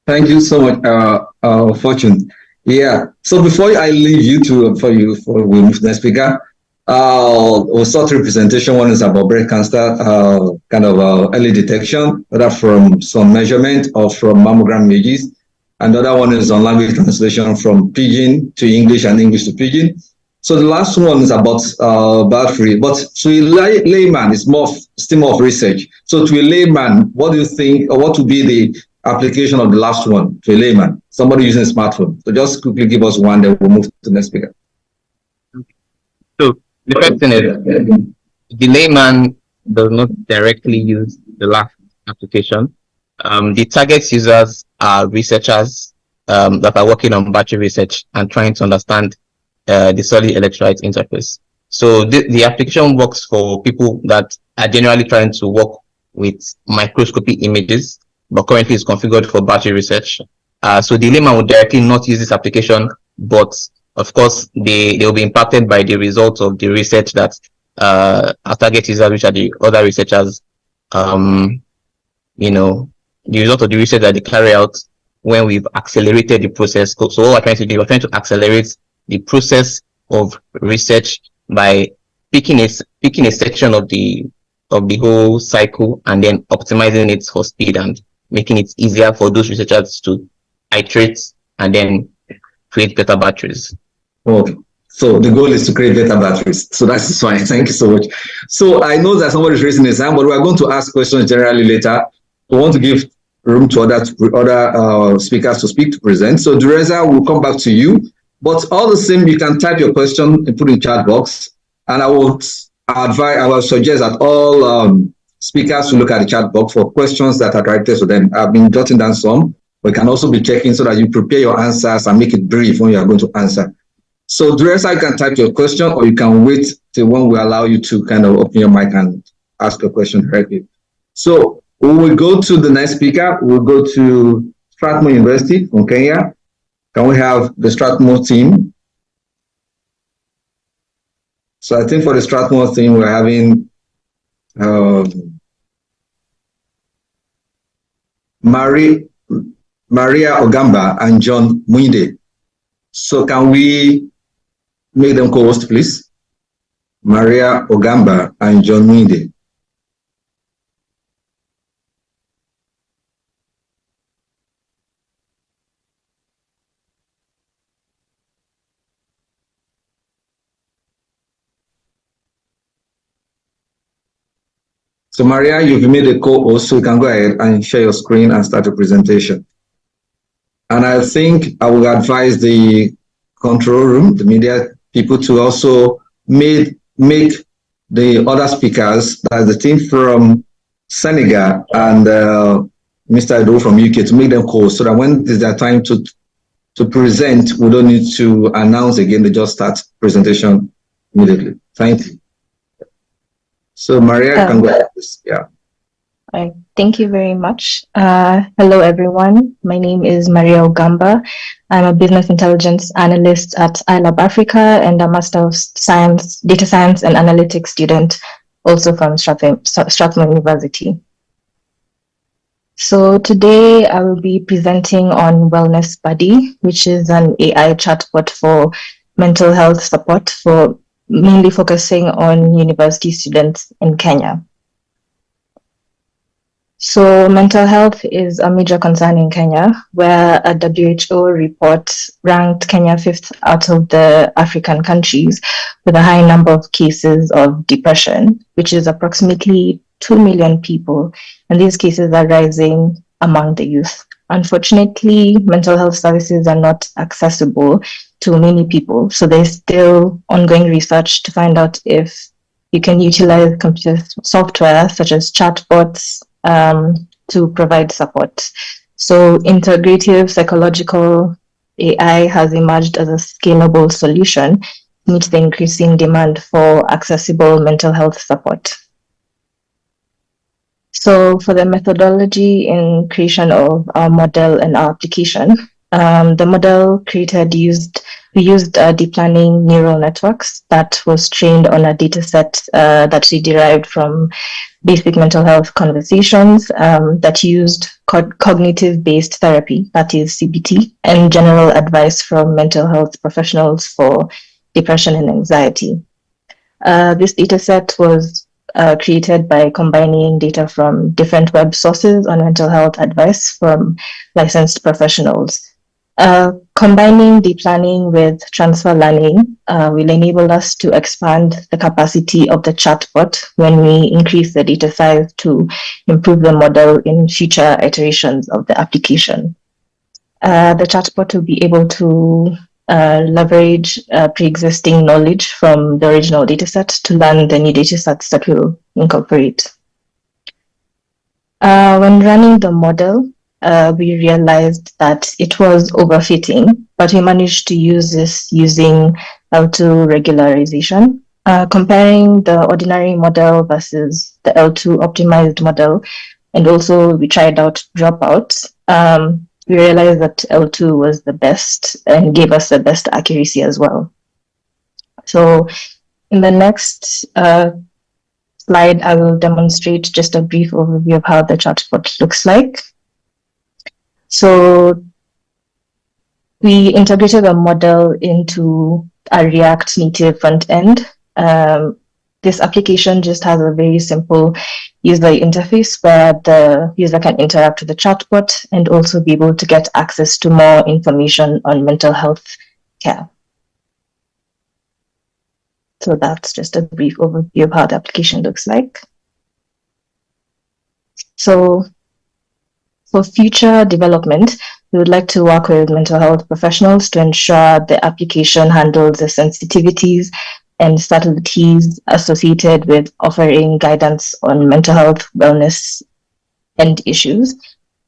Thank you so much, Fortune. Yeah. So before I leave you we move to the next speaker, we saw three presentations. One is about breast cancer, early detection, whether from some measurement or from mammogram images. Another one is on language translation from Pidgin to English and English to Pidgin. So the last one is about battery, but to a layman, it's still more of research. So to a layman, what do you think, or what would be the application of the last one to a layman? Somebody using a smartphone. So just quickly give us one, then we'll move to the next speaker. So the first thing is, the layman does not directly use the last application. The target users are researchers that are working on battery research and trying to understand the solid electrolyte interface. So the application works for people that are generally trying to work with microscopy images, but currently is configured for battery research. So the layman would directly not use this application, but of course they will be impacted by the results of the research that our target users, which are the other researchers, the result of the research that they carry out when we've accelerated the process. So what we're trying to do, we're trying to accelerate the process of research by picking a section of the whole cycle and then optimizing it for speed and making it easier for those researchers to iterate and then create better batteries. Okay. So the goal is to create better batteries. So that's fine. Thank you so much. So I know that somebody is raising his hand, but we are going to ask questions generally later. We want to give room to other speakers to speak, to present. So Dureza, we'll come back to you. But all the same, you can type your question and put in chat box. And I will suggest that all speakers to look at the chat box for questions that are directed to them. I've been jotting down some. We can also be checking so that you prepare your answers and make it brief when you are going to answer. So Dureza, you can type your question, or you can wait till when we allow you to kind of open your mic and ask a question directly. So we will go to the next speaker. We'll go to Strathmore University from Kenya. Can we have the Strathmore team? So I think for the Strathmore team, we're having Maria Ogamba and John Muinde. So can we make them co-host, please? Maria Ogamba and John Mwinde. So Maria, you've made a co-host, so you can go ahead and share your screen and start your presentation. And I think I will advise the control room, the media people, to also make the other speakers, that's the team from Senegal and Mr. Edo from UK, to make them co-host, so that when it's their time to present, we don't need to announce again, they just start presentation immediately. Thank you. So Maria, you can go ahead, please. Yeah. All right. Thank you very much. Hello, everyone. My name is Maria Ogamba. I'm a business intelligence analyst at iLab Africa and a Master of Science, Data Science and Analytics student, also from Strathmore University. So today I will be presenting on Wellness Buddy, which is an AI chatbot for mental health support, for mainly focusing on university students in Kenya. So mental health is a major concern in Kenya, where a WHO report ranked Kenya 5th out of the African countries with a high number of cases of depression, which is approximately 2 million people. And these cases are rising among the youth. Unfortunately, mental health services are not accessible to many people. So there's still ongoing research to find out if you can utilize computer software such as chatbots to provide support. So integrative psychological AI has emerged as a scalable solution to meet the increasing demand for accessible mental health support. So for the methodology in creation of our model and our application, the model created used deep learning neural networks that was trained on a data set that we derived from basic mental health conversations that used cognitive-based therapy, that is CBT, and general advice from mental health professionals for depression and anxiety. This data set was created by combining data from different web sources on mental health advice from licensed professionals. Combining deep learning with transfer learning will enable us to expand the capacity of the chatbot when we increase the data size to improve the model in future iterations of the application. The chatbot will be able to leverage pre-existing knowledge from the original dataset to learn the new datasets that we'll incorporate. When running the model, we realized that it was overfitting, but we managed to use this using L2 regularization. Comparing the ordinary model versus the L2 optimized model, and also we tried out dropouts, we realized that L2 was the best and gave us the best accuracy as well. So in the next slide, I will demonstrate just a brief overview of how the chatbot looks like. So we integrated a model into a React Native front end. This application just has a very simple user interface where the user can interact with the chatbot and also be able to get access to more information on mental health care. So that's just a brief overview of how the application looks like. So for future development, we would like to work with mental health professionals to ensure the application handles the sensitivities and subtleties associated with offering guidance on mental health, wellness, and issues.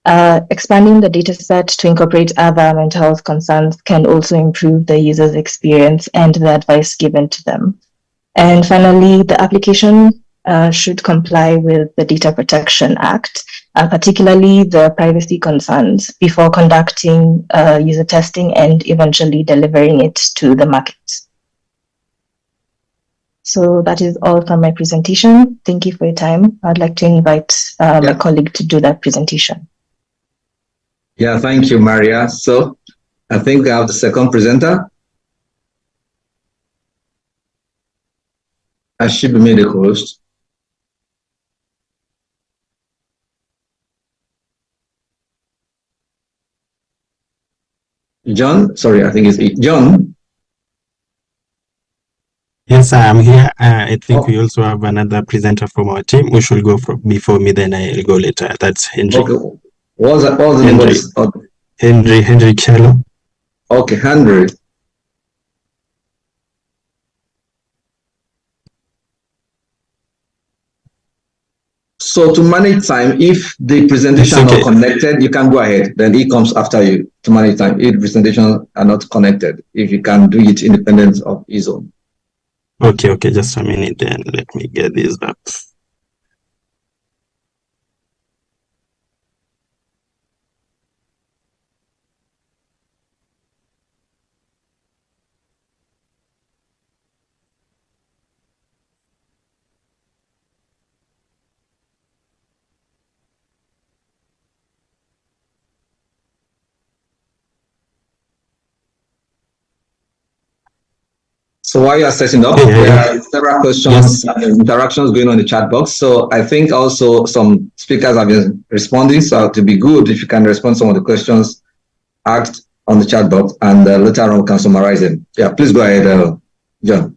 Expanding the dataset to incorporate other mental health concerns can also improve the user's experience and the advice given to them. And finally, the application should comply with the Data Protection Act, particularly the privacy concerns, before conducting user testing and eventually delivering it to the market. So that is all from my presentation. Thank you for your time. I'd like to invite my colleague to do that presentation. Yeah, thank you, Maria. So I think I have the second presenter. I should be made a host. John, sorry, I think it's John. Yes, I am here. I think we also have another presenter from our team who should go before me, then I'll go later. That's Henry. Okay. What's the name of this? Henry Kello. Okay, Henry. So to manage time, if the presentation are not connected, you can go ahead. Then he comes after you to manage time. If presentations are not connected, if you can do it independent of his own. Okay, just a minute then. Let me get this up. So while you are setting up, there are several questions and interactions going on in the chat box. So I think also some speakers have been responding. So it would be good if you can respond to some of the questions asked on the chat box, and later on we can summarize them. Yeah, please go ahead, John.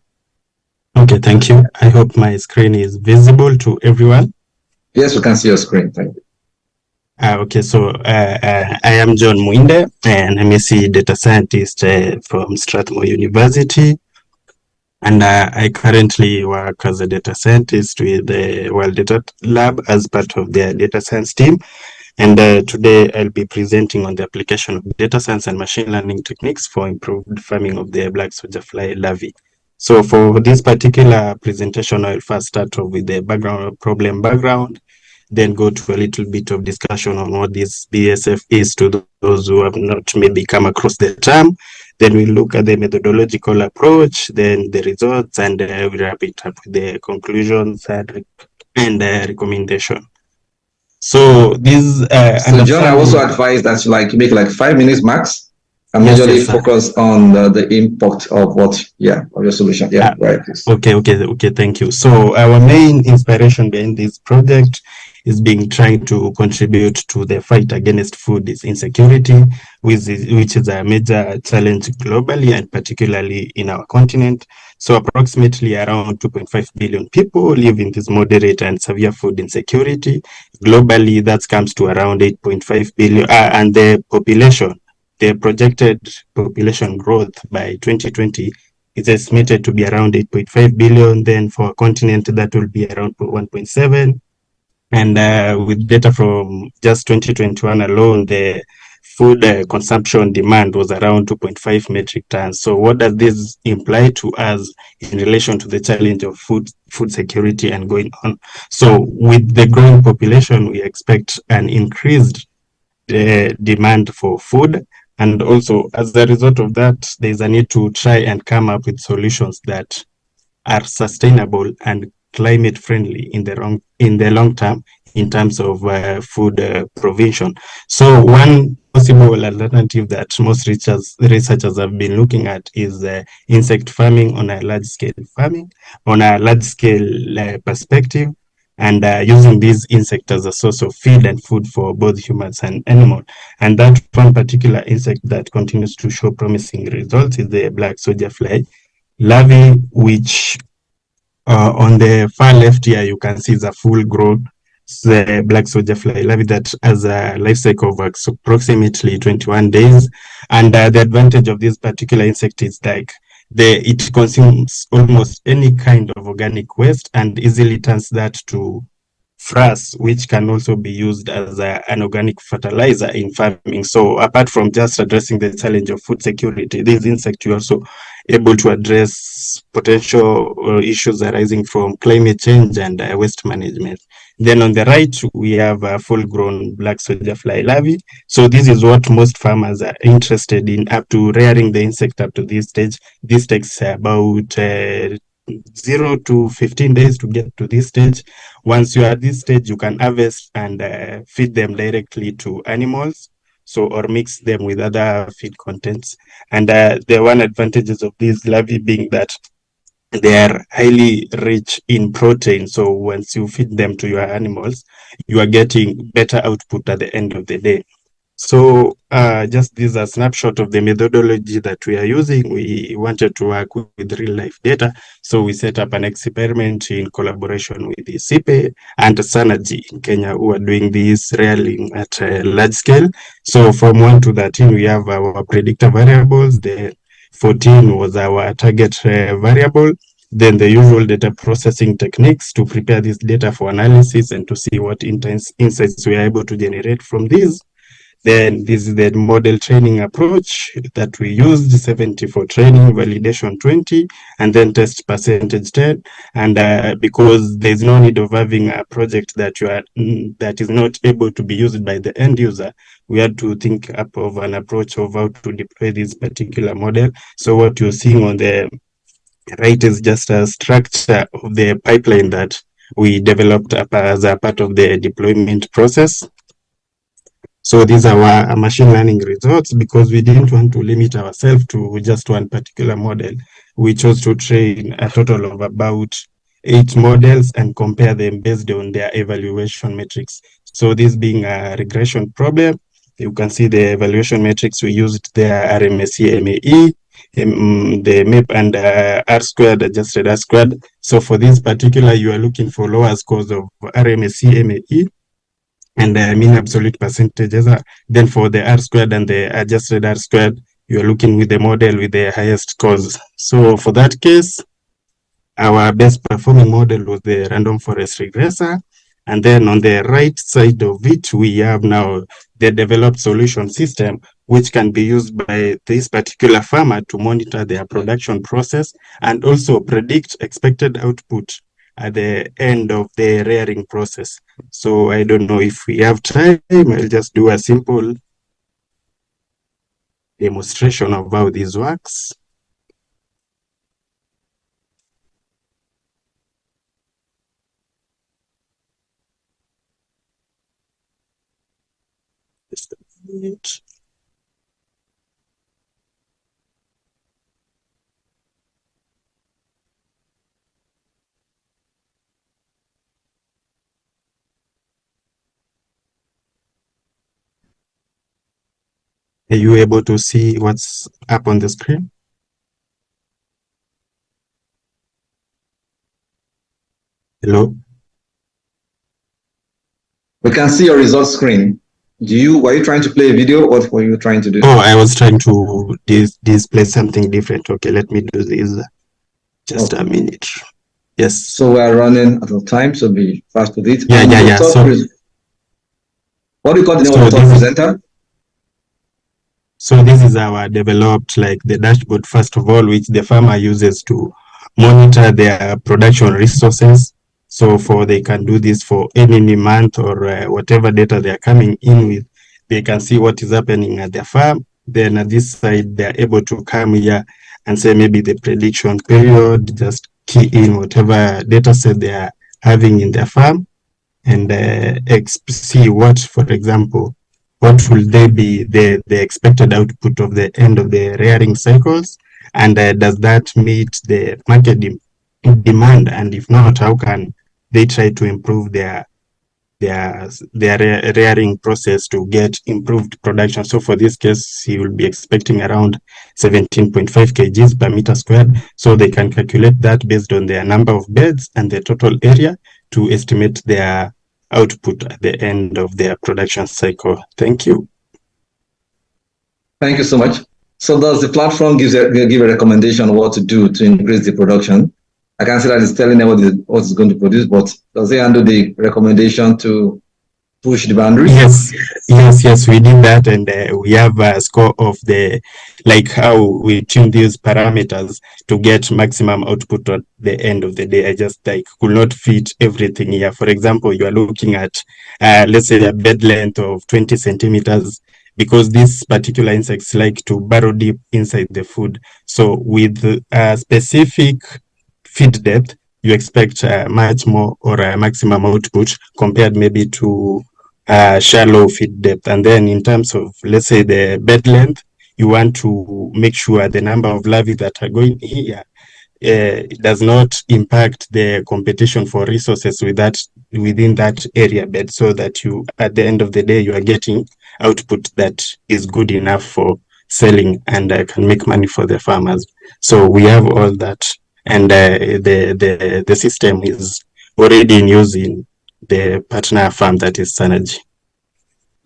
Okay, thank you. I hope my screen is visible to everyone. Yes, we can see your screen. Thank you. Okay, so I am John Muinde, an MSc data scientist from Strathmore University. And I currently work as a data scientist with the World Data Lab as part of their data science team. And today I'll be presenting on the application of data science and machine learning techniques for improved farming of the black soldier fly larvae. So for this particular presentation, I'll first start off with the problem background, then go to a little bit of discussion on what this BSF is to those who have not maybe come across the term. Then we look at the methodological approach, then the results, and we wrap it up with the conclusions and recommendation. So this. So John, I also advise that you make like 5 minutes max, and majorly focus on the impact of of your solution. Yeah, right. Okay. Thank you. So our main inspiration behind this project is trying to contribute to the fight against food insecurity, which is a major challenge globally and particularly in our continent. So approximately around 2.5 billion people live in this moderate and severe food insecurity. Globally, that comes to around 8.5 billion, and the projected population growth by 2020 is estimated to be around 8.5 billion. Then for a continent, that will be around 1.7. And with data from just 2021 alone, the food consumption demand was around 2.5 metric tons. So what does this imply to us in relation to the challenge of food security and going on? So with the growing population, we expect an increased demand for food. And also, as a result of that, there's a need to try and come up with solutions that are sustainable and climate friendly in the long term in terms of food provision. So one possible alternative that most researchers have been looking at is insect farming on a large scale perspective, and using these insects as a source of feed and food for both humans and animals. And that one particular insect that continues to show promising results is the black soldier fly larvae, which on the far left here, you can see the full grown black soldier fly larvae that has a life cycle of approximately 21 days. And the advantage of this particular insect is like it consumes almost any kind of organic waste and easily turns that to frass, which can also be used as an organic fertilizer in farming. So apart from just addressing the challenge of food security, this insect is also able to address potential issues arising from climate change and waste management. Then on the right, we have a full-grown black soldier fly larvae. So this is what most farmers are interested in, up to rearing the insect up to this stage. This takes about 0 to 15 days to get to this stage. Once you are at this stage, you can harvest and feed them directly to animals. so or mix them with other feed contents. And the one advantages of these larvae being that they are highly rich in protein. So once you feed them to your animals, you are getting better output at the end of the day. So just this is a snapshot of the methodology that we are using. We wanted to work with real life data. So we set up an experiment in collaboration with the CIPE and Synergy in Kenya, who are doing this rearing at a large scale. So from 1 to 13, we have our predictor variables. The 14 was our target variable. Then the usual data processing techniques to prepare this data for analysis and to see what insights we are able to generate from these. Then this is the model training approach that we used, 70 for training, validation 20, and then test percentage 10. And because there's no need of having a project that that is not able to be used by the end user, we had to think up of an approach of how to deploy this particular model. So what you're seeing on the right is just a structure of the pipeline that we developed as a part of the deployment process. So these are our machine learning results. Because we didn't want to limit ourselves to just one particular model, we chose to train a total of about 8 models and compare them based on their evaluation metrics. So this being a regression problem, you can see the evaluation metrics we used there: RMSE, MAE, the MAP, and R squared, adjusted R squared. So for this particular, you are looking for lower scores of RMSE, MAE, and mean absolute percentages. Then for the R squared and the adjusted R squared, you are looking with the model with the highest scores. So for that case, our best performing model was the random forest regressor. And then on the right side of it, we have now the developed solution system, which can be used by this particular farmer to monitor their production process and also predict expected output at the end of the rearing process. So I don't know if we have time, I'll just do a simple demonstration of how this works. Just a minute. Are you able to see what's up on the screen? Hello? We can see your results screen. Were you trying to play a video? What were you trying to do? Oh, I was trying to display something different. Okay, let me do this. Just a minute. Yes. So we're running out of time, so be fast with it. Yeah. So, what do you call the name of the top presenter? So this is our developed, like the dashboard, first of all, which the farmer uses to monitor their production resources. So they can do this for any month or whatever data they are coming in with. They can see what is happening at their farm. Then at this side, they are able to come here and say maybe the prediction period, just key in whatever data set they are having in their farm and see what, for example, what will they be the expected output of the end of the rearing cycles, and does that meet the market demand? And if not, how can they try to improve their rearing process to get improved production? So for this case, he will be expecting around 17.5 kgs per meter squared. So they can calculate that based on their number of beds and the total area to estimate their output at the end of their production cycle. Thank you. Thank you so much. So does the platform give a recommendation on what to do to increase the production? I can see that it's telling them what it's going to produce, but does it handle the recommendation to push the boundaries? Yes, we did that, and we have a score of how we tune these parameters to get maximum output at the end of the day. I just could not fit everything here. For example, you are looking at let's say a bed length of 20 centimeters, because these particular insects like to burrow deep inside the food. So with a specific feed depth, you expect much more or a maximum output compared maybe to shallow feed depth. And then in terms of, let's say, the bed length, you want to make sure the number of larvae that are going here it does not impact the competition for resources within that area bed, so that you, at the end of the day, you are getting output that is good enough for selling and can make money for the farmers. So we have all that, and the system is already in use in the partner farm, that is Synergy.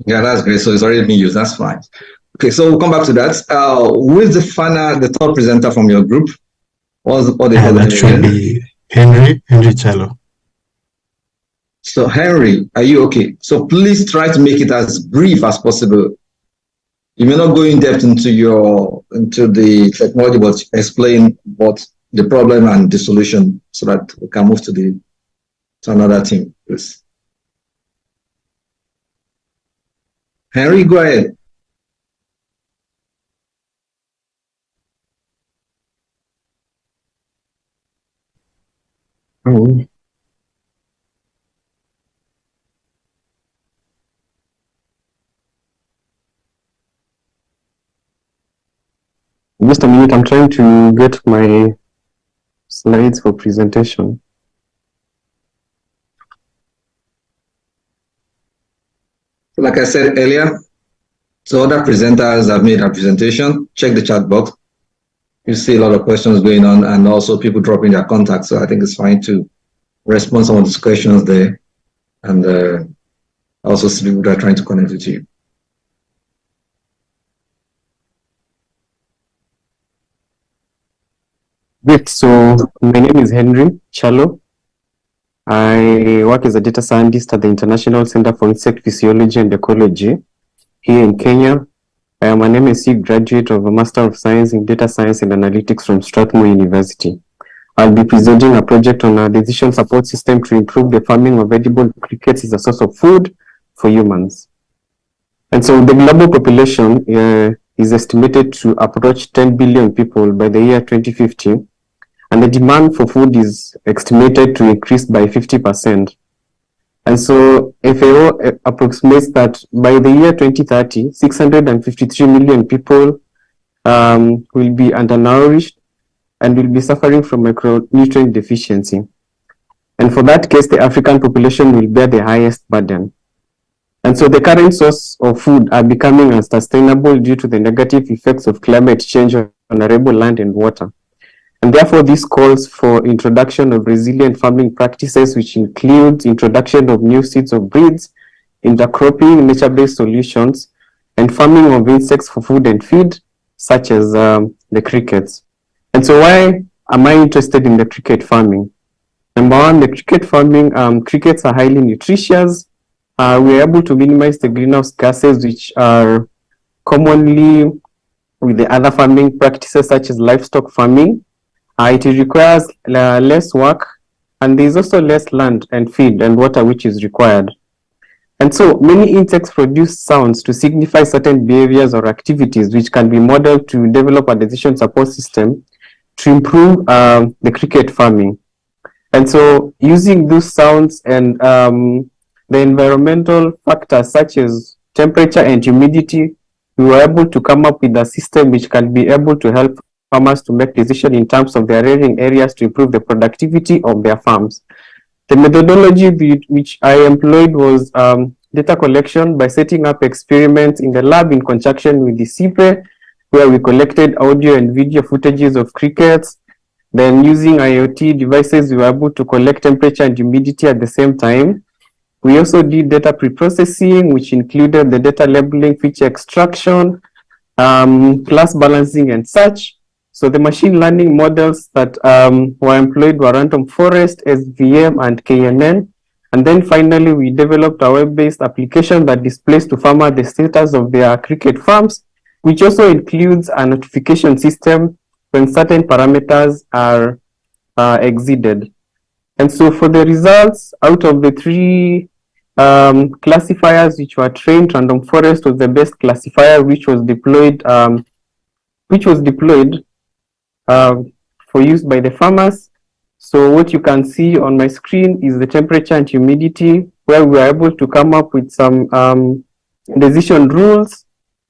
Yeah, that's great. So it's already been used. That's fine. Okay, so we'll come back to that. Who is the third presenter from your group? That should be Henry Chalo. So Henry, are you okay? So please try to make it as brief as possible. You may not go in depth into the technology, but explain what the problem and the solution, so that we can move to another thing, please. Henry, go ahead. Oh. Just a minute, I'm trying to get my slides for presentation. Like I said earlier, so other presenters have made a presentation. Check the chat box. You see a lot of questions going on, and also people dropping their contacts. So I think it's fine to respond to some of these questions there, and also see people that are trying to connect with you. Great. So my name is Henry Chalo. I work as a data scientist at the International Center for Insect Physiology and Ecology here in Kenya. I am an MSc graduate of a Master of Science in Data Science and Analytics from Strathmore University. I'll be presenting a project on a decision support system to improve the farming of edible crickets as a source of food for humans. And so the global population is estimated to approach 10 billion people by the year 2050. And the demand for food is estimated to increase by 50%. And so FAO approximates that by the year 2030, 653 million people will be undernourished and will be suffering from micronutrient deficiency. And for that case, the African population will bear the highest burden. And so the current source of food are becoming unsustainable due to the negative effects of climate change on arable land and water. And therefore, this calls for introduction of resilient farming practices, which includes introduction of new seeds of breeds, intercropping, nature-based solutions, and farming of insects for food and feed, such as the crickets. And so why am I interested in the cricket farming? Number one, the cricket farming, crickets are highly nutritious. We are able to minimize the greenhouse gases, which are commonly with the other farming practices, such as livestock farming. It requires less work, and there is also less land and feed and water which is required. And so many insects produce sounds to signify certain behaviors or activities which can be modeled to develop a decision support system to improve the cricket farming. And so using those sounds and the environmental factors such as temperature and humidity, we were able to come up with a system which can be able to help farmers to make decisions in terms of their rearing areas to improve the productivity of their farms. The methodology which I employed was data collection by setting up experiments in the lab in conjunction with the CIPE, where we collected audio and video footages of crickets. Then using IoT devices, we were able to collect temperature and humidity at the same time. We also did data pre-processing, which included the data labeling, feature extraction, class balancing, and such. So the machine learning models that were employed were Random Forest, SVM, and KNN. And then finally, we developed a web-based application that displays to farmers the status of their cricket farms, which also includes a notification system when certain parameters are exceeded. And so for the results, out of the three classifiers which were trained, Random Forest was the best classifier, which was deployed for use by the farmers. So what you can see on my screen is the temperature and humidity where we were able to come up with some decision rules,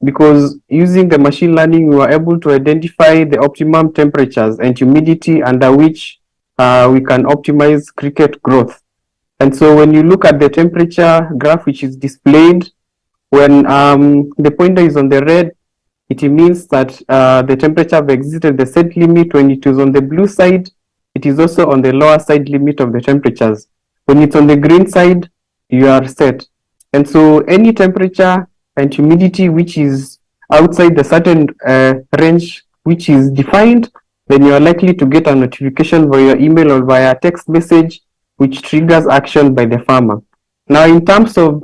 because using the machine learning, we were able to identify the optimum temperatures and humidity under which we can optimize cricket growth. And so when you look at the temperature graph, which is displayed, when the pointer is on the red, it means that the temperature have exited the set limit. When it is on the blue side, it is also on the lower side limit of the temperatures. When it's on the green side, you are set. And so any temperature and humidity which is outside the certain range which is defined, then you are likely to get a notification via email or via text message, which triggers action by the farmer. Now, in terms of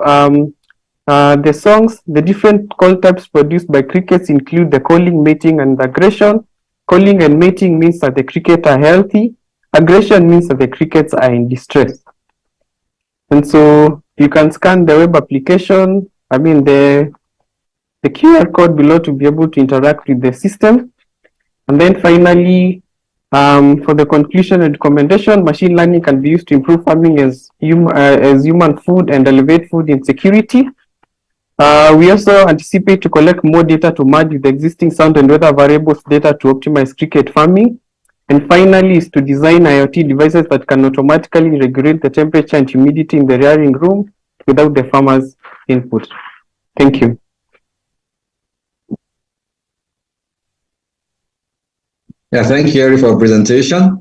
the songs, the different call types produced by crickets include the calling, mating, and aggression. Calling and mating means that the crickets are healthy. Aggression means that the crickets are in distress. And so you can scan the web application, the QR code below, to be able to interact with the system. And then finally, for the conclusion and recommendation, machine learning can be used to improve farming as human food and elevate food insecurity. We also anticipate to collect more data to merge with the existing sound and weather variables data to optimize cricket farming. And finally is to design IoT devices that can automatically regulate the temperature and humidity in the rearing room without the farmer's input. Thank you. Yeah, thank you, Harry, for your presentation.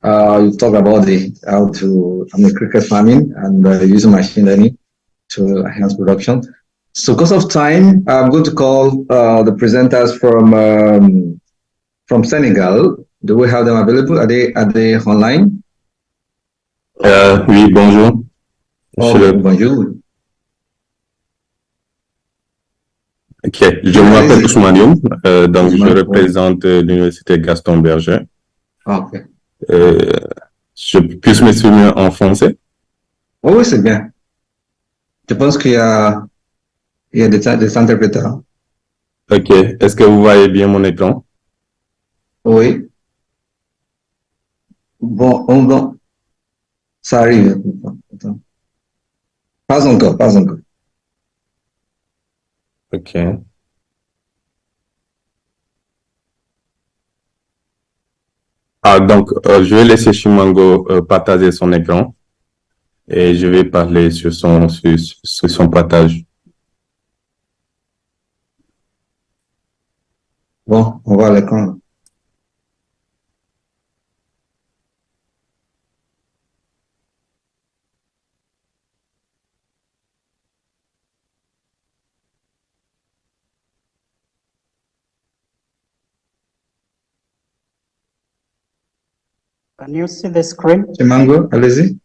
You talked about how to cricket farming and using machine learning to enhance production. So, because of time, I'm going to call the presenters from Senegal. Do we have them available? Are they online? Oui, bonjour. Bonjour. Ok, je m'appelle Ousmane Youm, donc je représente l'université Gaston Berger. Ok. Je puisse m'exprimer en français? Oh, oui, c'est bien. Je pense qu'il y a des interprètes. Ok, est-ce que vous voyez bien mon écran? Oui. Bon, ça arrive. Attends. Pas encore. Ok. Donc, je vais laisser Chimango partager son écran et je vais parler sur son partage. Bon, on va à l'écran. Can you see the screen? Chimango, allez-y.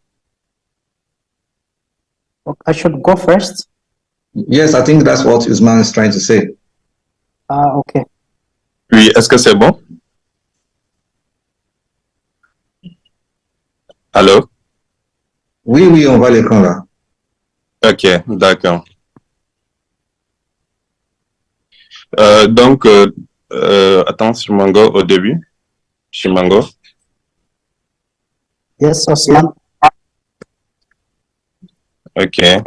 I should go first? Yes, I think that's what Usman is trying to say. Okay. Oui, est-ce que c'est bon? Allô? Oui, on va à l'écran là. Ok, d'accord. Donc, attends, Chimango, au début. Chimango. Yes, Osman. Okay.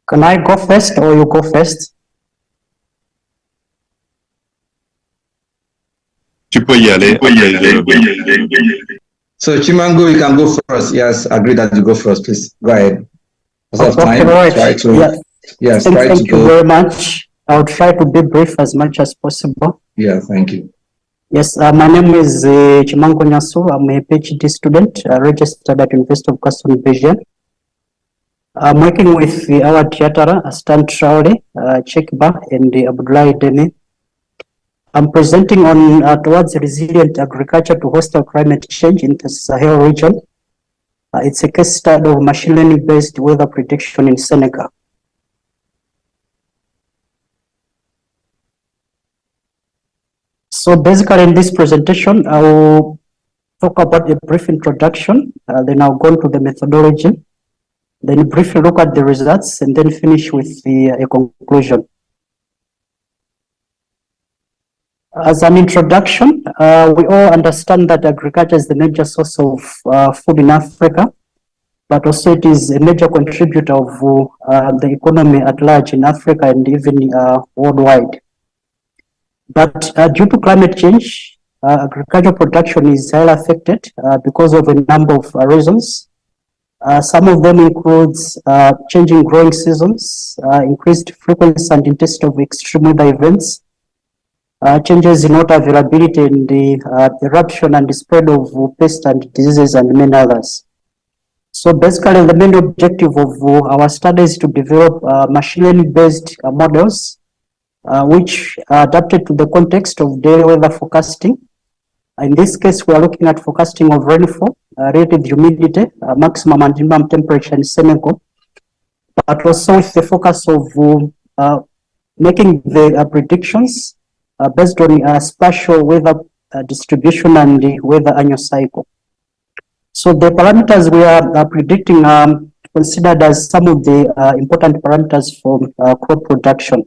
Can I go first or you go first? Tu peux y aller. So Chimango, you can go first. Yes, I agree that you go first, please. Go ahead. Because of time, right. try to. Yes, thank you very much. I'll try to be brief as much as possible. Yeah, thank you. Yes, my name is Chimango Nyasu. I'm a PhD student registered at University of Gaston Berger. I'm working with our Tiatara, Astan Traore, Chekba, and Abdullahi Dene. I'm presenting on towards resilient agriculture to hostile climate change in the Sahel region. It's a case study of machine learning based weather prediction in Senegal. So basically in this presentation, I will talk about a brief introduction, then I'll go into the methodology, then briefly look at the results, and then finish with a conclusion. As an introduction, we all understand that agriculture is the major source of food in Africa. but also it is a major contributor of the economy at large in Africa and even worldwide. But due to climate change, agricultural production is highly affected because of a number of reasons. Some of them includes changing growing seasons, increased frequency and intensity of extreme weather events, changes in water availability, and the eruption and the spread of pests and diseases, and many others. So basically, the main objective of our study is to develop machine learning-based models which are adapted to the context of daily weather forecasting. In this case, we are looking at forecasting of rainfall, relative humidity, maximum and minimum temperature in Senegal, but also with the focus of making the predictions based on spatial weather distribution and the weather annual cycle. So the parameters we are predicting are considered as some of the important parameters for crop production.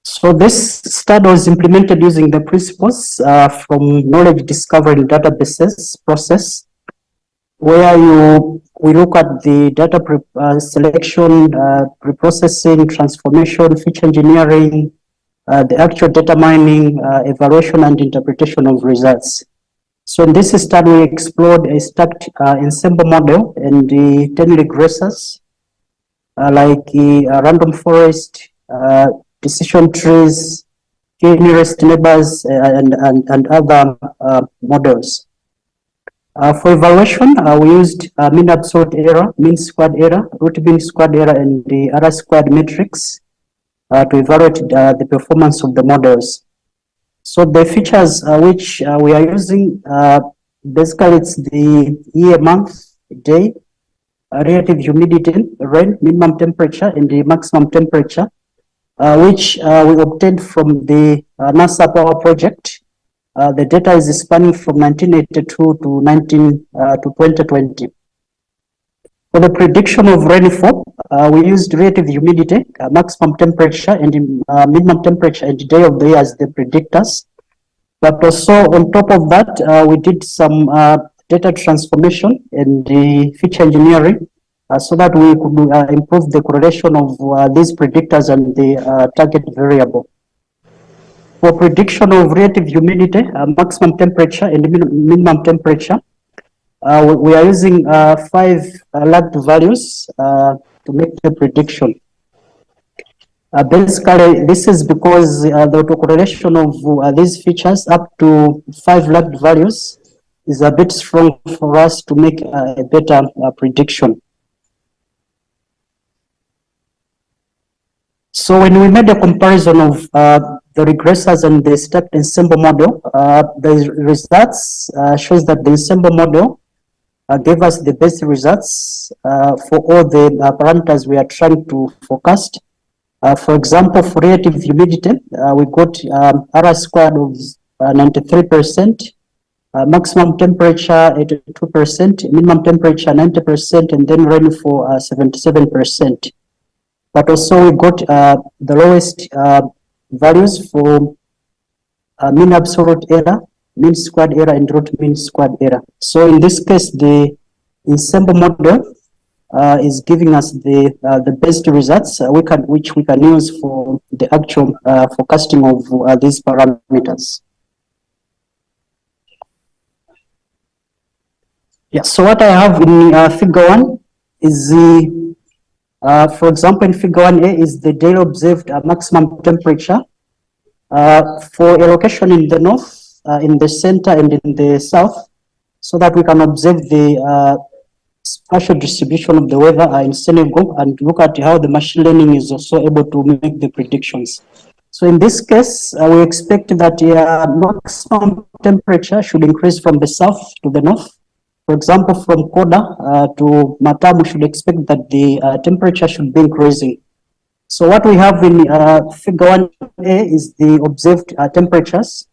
So this study was implemented using the principles from knowledge discovery in databases process, where we look at the data selection, preprocessing, transformation, feature engineering, the actual data mining, evaluation and interpretation of results. So in this study, we explored a stacked ensemble model and the 10 regressors, like random forest, decision trees, nearest neighbors, and other models. For evaluation, we used mean absolute error, mean squared error, root mean squared error, and the R squared matrix to evaluate the performance of the models. So the features which we are using, basically it's the year, month, day, relative humidity, rain, minimum temperature, and the maximum temperature, which we obtained from the NASA Power Project. The data is spanning from 1982 to 2020. For the prediction of rainfall, we used relative humidity, maximum temperature, and minimum temperature and day of the year as the predictors. But also on top of that, we did some data transformation and the feature engineering so that we could improve the correlation of these predictors and the target variable. For prediction of relative humidity, maximum temperature and minimum temperature, we are using 5 lagged values to make the prediction. Basically, this is because the autocorrelation of these features up to 5 lagged values is a bit strong for us to make a better prediction. So when we made a comparison of the regressors and the stacked ensemble model, the results shows that the ensemble model gave us the best results for all the parameters we are trying to forecast. For example, for relative humidity, we got R squared of 93%, maximum temperature 82%, minimum temperature 90%, and then rainfall 77%. But also we got the lowest values for mean absolute error, mean squared error, and root mean squared error. So in this case, the ensemble model is giving us the best results which we can use for the actual forecasting of these parameters. Yeah. So what I have in Figure 1 is the for example, in Figure 1A is the daily observed maximum temperature for a location in the north, in the center, and in the south, so that we can observe the spatial distribution of the weather in Senegal and look at how the machine learning is also able to make the predictions. So in this case, we expect that maximum temperature should increase from the south to the north. For example, from Koda to Matam, we should expect that the temperature should be increasing. So what we have in Figure 1A is the observed temperatures.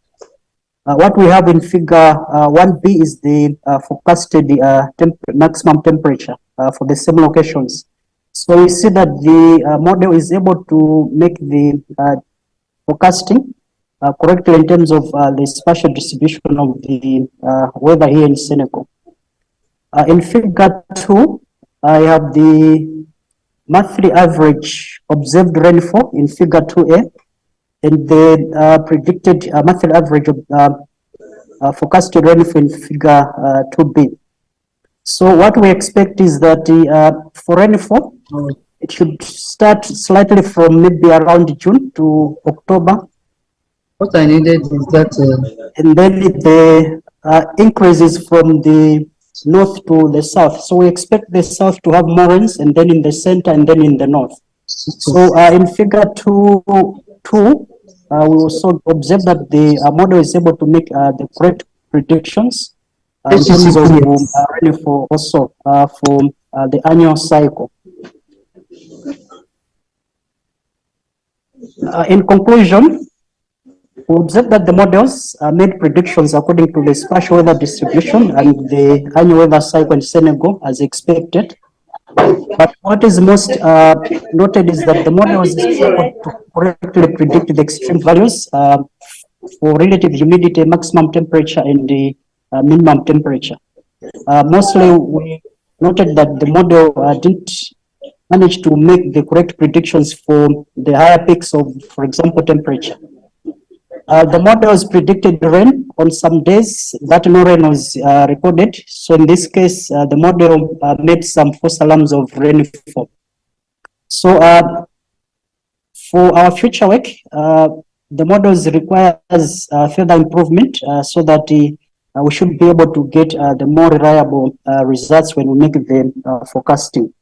What we have in Figure 1B is the forecasted maximum temperature for the same locations. So we see that the model is able to make the forecasting correctly in terms of the spatial distribution of the weather here in Senegal. In figure 2, I have the monthly average observed rainfall in figure 2A and the predicted monthly average of forecasted rainfall in figure 2B. So what we expect is that for rainfall, it should start slightly from maybe around June to October. What I needed is that. And then the increases from the north to the south. So we expect the south to have more rains, and then in the center, and then in the north. So in figure 2, we also observe that the model is able to make the correct predictions in terms of rainfall also for the annual cycle. In conclusion, we observe that the models made predictions according to the spatial weather distribution and the annual weather cycle in Senegal as expected. But what is most noted is that the models is able to correctly predict the extreme values for relative humidity, maximum temperature, and the minimum temperature. Mostly, we noted that the model didn't manage to make the correct predictions for the higher peaks of, for example, temperature. The models predicted rain on some days that no rain was recorded. So in this case, the model made some false alarms of rainfall. So for our future work, the models requires further improvement so that we should be able to get the more reliable results when we make the forecasting.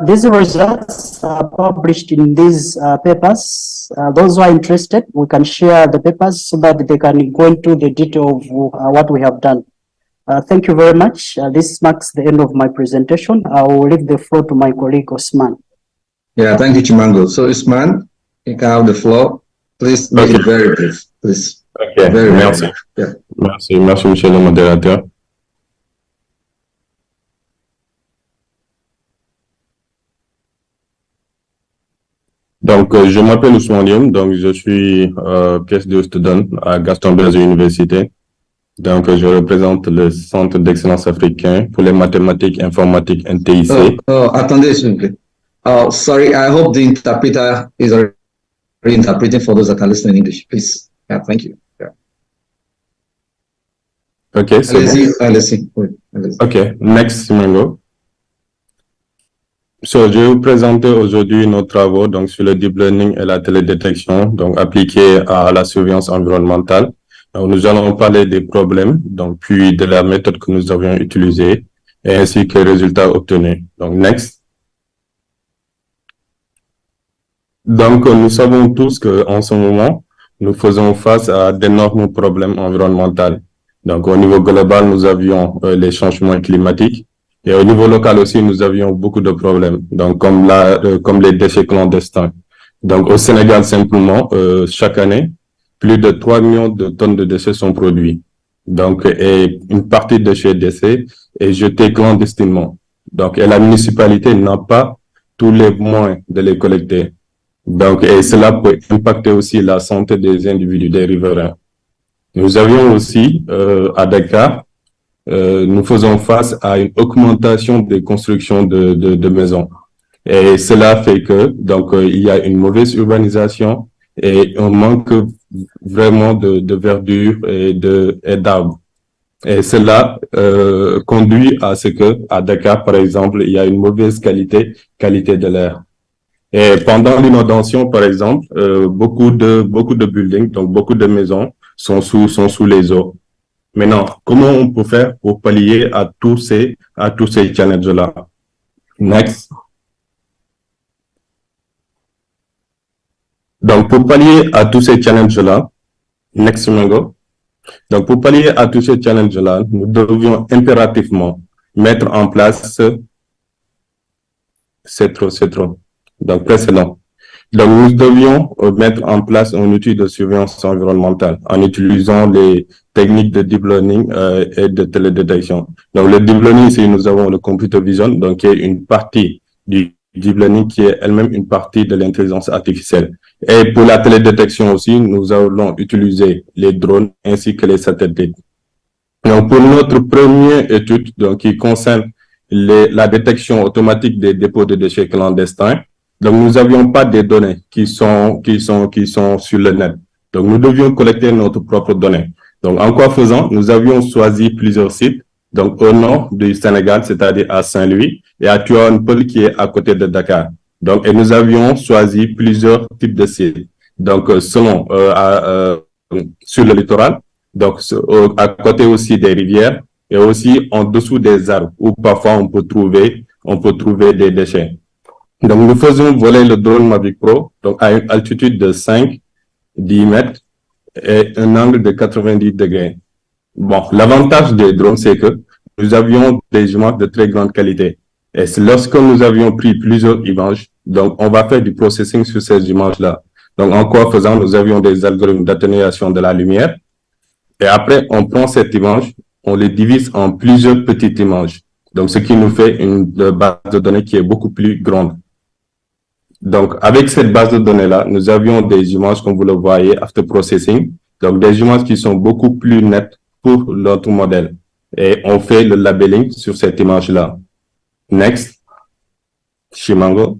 These results are published in these papers. Those who are interested, we can share the papers so that they can go into the detail of what we have done. Thank you very much. This marks the end of my presentation. I will leave the floor to my colleague Osman. Yeah, thank you, Chimango. So Osman, you can have the floor. Please make it very brief, please. Okay, very merci. Yeah. Merci, monsieur le modérateur. Donc, je m'appelle Ousmane Diem, donc je suis PhD student à Gaston Berger Université. Donc, je représente le Centre d'excellence africain pour les mathématiques informatiques NTIC. Attendez, s'il vous plaît. Sorry, I hope the interpreter is already interpreting for those that are listening in English, please. Yeah, thank you. Yeah. Okay, so allez-y. Okay, next, Simango. So, je vais vous présenter aujourd'hui nos travaux donc, sur le deep learning et la télédétection donc, appliqués à la surveillance environnementale. Donc, nous allons parler des problèmes, donc, puis de la méthode que nous avions utilisée et ainsi que les résultats obtenus. Donc, next. Donc, nous savons tous qu'en ce moment, nous faisons face à d'énormes problèmes environnementaux. Donc, au niveau global, nous avions les changements climatiques. Et au niveau local aussi, nous avions beaucoup de problèmes, donc comme les déchets clandestins. Donc au Sénégal simplement, chaque année, plus de 3 millions de tonnes de déchets sont produits. Donc et une partie de ces déchets est jetée clandestinement. Donc et la municipalité n'a pas tous les moyens de les collecter. Donc et cela peut impacter aussi la santé des individus, des riverains. Nous avions aussi à Dakar, nous faisons face à une augmentation des constructions de maisons. Et cela fait que, donc, il y a une mauvaise urbanisation et on manque vraiment de verdure et d'arbres. Et cela conduit à ce que, à Dakar, par exemple, il y a une mauvaise qualité de l'air. Et pendant l'inondation, par exemple, beaucoup de buildings, donc beaucoup de maisons sont sous les eaux. Maintenant, comment on peut faire pour pallier à tous ces challenges-là? Next. Donc, pour pallier à tous ces challenges-là, next, Mango. Donc, pour pallier à tous ces challenges-là, nous devions impérativement mettre en place c'est trop. Donc, précédent. Donc, nous devions mettre en place un outil de surveillance environnementale en utilisant les techniques de deep learning et de télédétection. Donc, le deep learning, ici, nous avons le computer vision, donc qui est une partie du deep learning qui est elle-même une partie de l'intelligence artificielle. Et pour la télédétection aussi, nous allons utiliser les drones ainsi que les satellites. Donc, pour notre première étude, donc, qui concerne la détection automatique des dépôts de déchets clandestins, donc nous n'avions pas des données qui sont sur le net. Donc, nous devions collecter notre propre données. Donc, en quoi faisant, nous avions choisi plusieurs sites, donc au nord du Sénégal, c'est-à-dire à Saint-Louis, et à Tivaouane-Peulh, qui est à côté de Dakar. Donc, et nous avions choisi plusieurs types de sites. Donc, selon sur le littoral, donc à côté aussi des rivières et aussi en dessous des arbres où parfois on peut trouver des déchets. Donc, nous faisons voler le drone Mavic Pro donc à une altitude de 5-10 mètres et un angle de 90 degrés. Bon, l'avantage des drones, c'est que nous avions des images de très grande qualité. Et lorsque nous avions pris plusieurs images, donc on va faire du processing sur ces images-là. Donc, en quoi faisant, nous avions des algorithmes d'atténuation de la lumière. Et après, on prend cette image, on les divise en plusieurs petites images. Donc, ce qui nous fait une base de données qui est beaucoup plus grande. Donc, avec cette base de données-là, nous avions des images, comme vous le voyez, after processing. Donc, des images qui sont beaucoup plus nettes pour notre modèle. Et on fait le labeling sur cette image-là. Next. Chimango.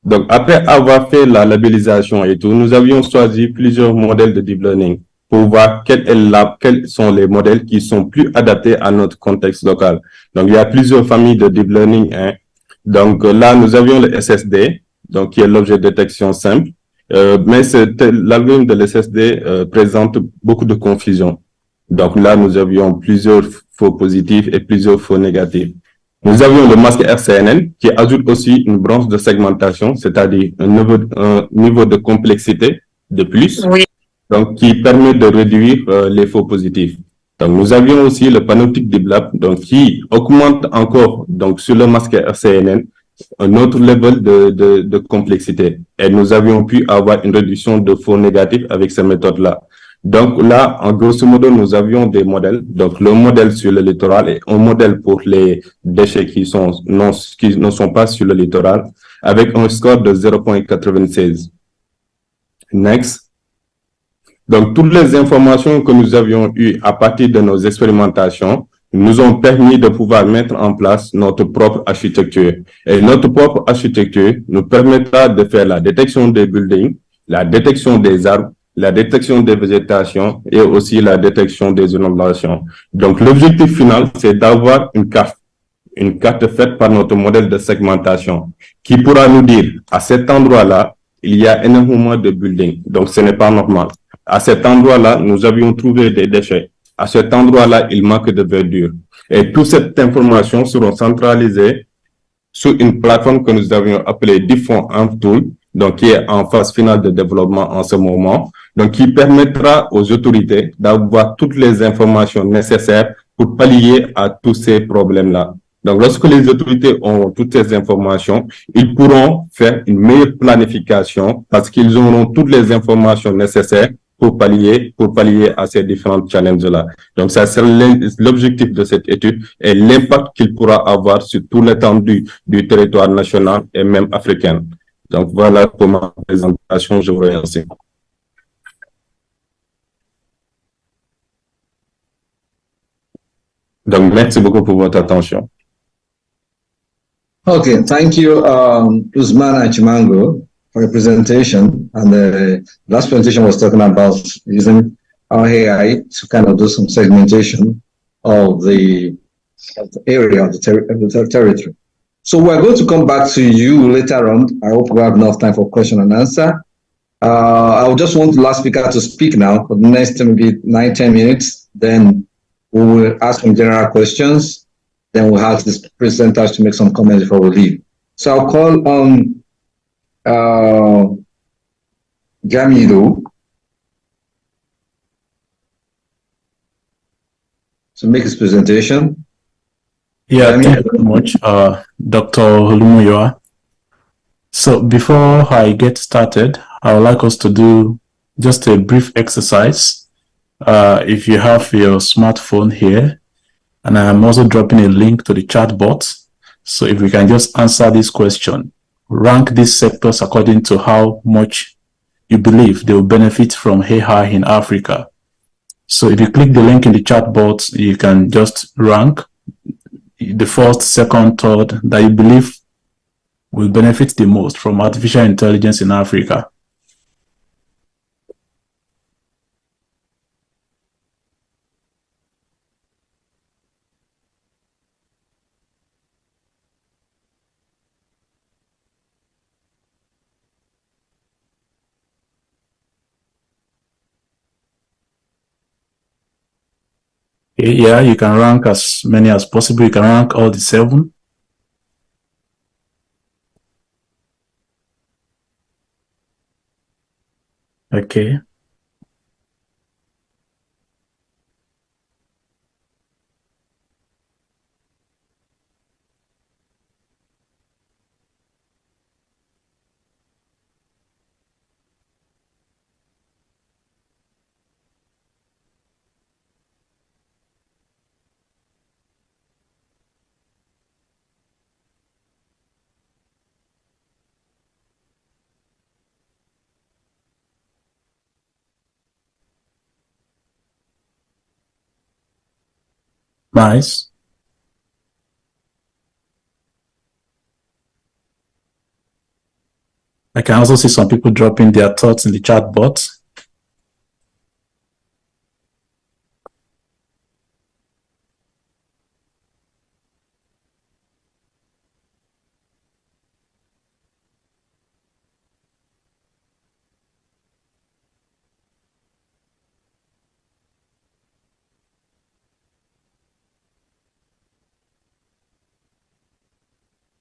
Donc, après avoir fait la labellisation et tout, nous avions choisi plusieurs modèles de deep learning pour voir quels sont les modèles qui sont plus adaptés à notre contexte local. Donc, il y a plusieurs familles de deep learning. Hein. Donc, là, nous avions le SSD, donc qui est l'objet de détection simple. Mais l'algorithme de l'SSD présente beaucoup de confusion. Donc là, nous avions plusieurs faux positifs et plusieurs faux négatifs. Nous avions le masque RCNN qui ajoute aussi une branche de segmentation, c'est-à-dire un niveau de complexité de plus, donc qui permet de réduire les faux positifs. Donc nous avions aussi le Panoptic Deep Lab, donc qui augmente encore donc sur le masque RCNN un autre level de complexité. Et nous avions pu avoir une réduction de faux négatifs avec ces méthodes-là. Donc là, en grosso modo, nous avions des modèles. Donc le modèle sur le littoral et un modèle pour les déchets qui ne sont pas sur le littoral avec un score de 0.96. Next. Donc toutes les informations que nous avions eues à partir de nos expérimentations nous ont permis de pouvoir mettre en place notre propre architecture. Et notre propre architecture nous permettra de faire la détection des buildings, la détection des arbres, la détection des végétations et aussi la détection des inondations. Donc, l'objectif final, c'est d'avoir une carte faite par notre modèle de segmentation qui pourra nous dire, à cet endroit-là, il y a énormément de buildings. Donc, ce n'est pas normal. À cet endroit-là, nous avions trouvé des déchets. À cet endroit-là, il manque de verdure. Et toute cette information sera centralisée sur une plateforme que nous avions appelée Diffond Tool, donc qui est en phase finale de développement en ce moment, donc qui permettra aux autorités d'avoir toutes les informations nécessaires pour pallier à tous ces problèmes-là. Donc, lorsque les autorités ont toutes ces informations, ils pourront faire une meilleure planification parce qu'ils auront toutes les informations nécessaires pour pallier à ces différents challenges-là. Donc, ça c'est l'objectif de cette étude et l'impact qu'il pourra avoir sur tout l'étendue du territoire national et même africain. Donc, voilà pour ma présentation. Je vous remercie. Donc, merci beaucoup pour votre attention. Okay, thank you, Usman and Chimango, for your presentation. And the last presentation was talking about using our AI to kind of do some segmentation of the area of the territory. So we're going to come back to you later on. I hope we have enough time for question and answer. I would just want the last speaker to speak now for the next maybe 9-10 minutes. Then we will ask some general questions. Then we'll have the presenters to make some comments before we leave. So I'll call on Jamilu to make his presentation. Yeah, thank you very much, Dr. Olumuyiwa. So before I get started, I would like us to do just a brief exercise. If you have your smartphone here, and I'm also dropping a link to the chat box. So if we can just answer this question. rank these sectors according to how much you believe they will benefit from AI in Africa. So if you click the link in the chat box, you can just rank the first, second, third that you believe will benefit the most from artificial intelligence in Africa. Yeah, you can rank as many as possible. You can rank all the 7. Okay. Nice. I can also see some people dropping their thoughts in the chat box.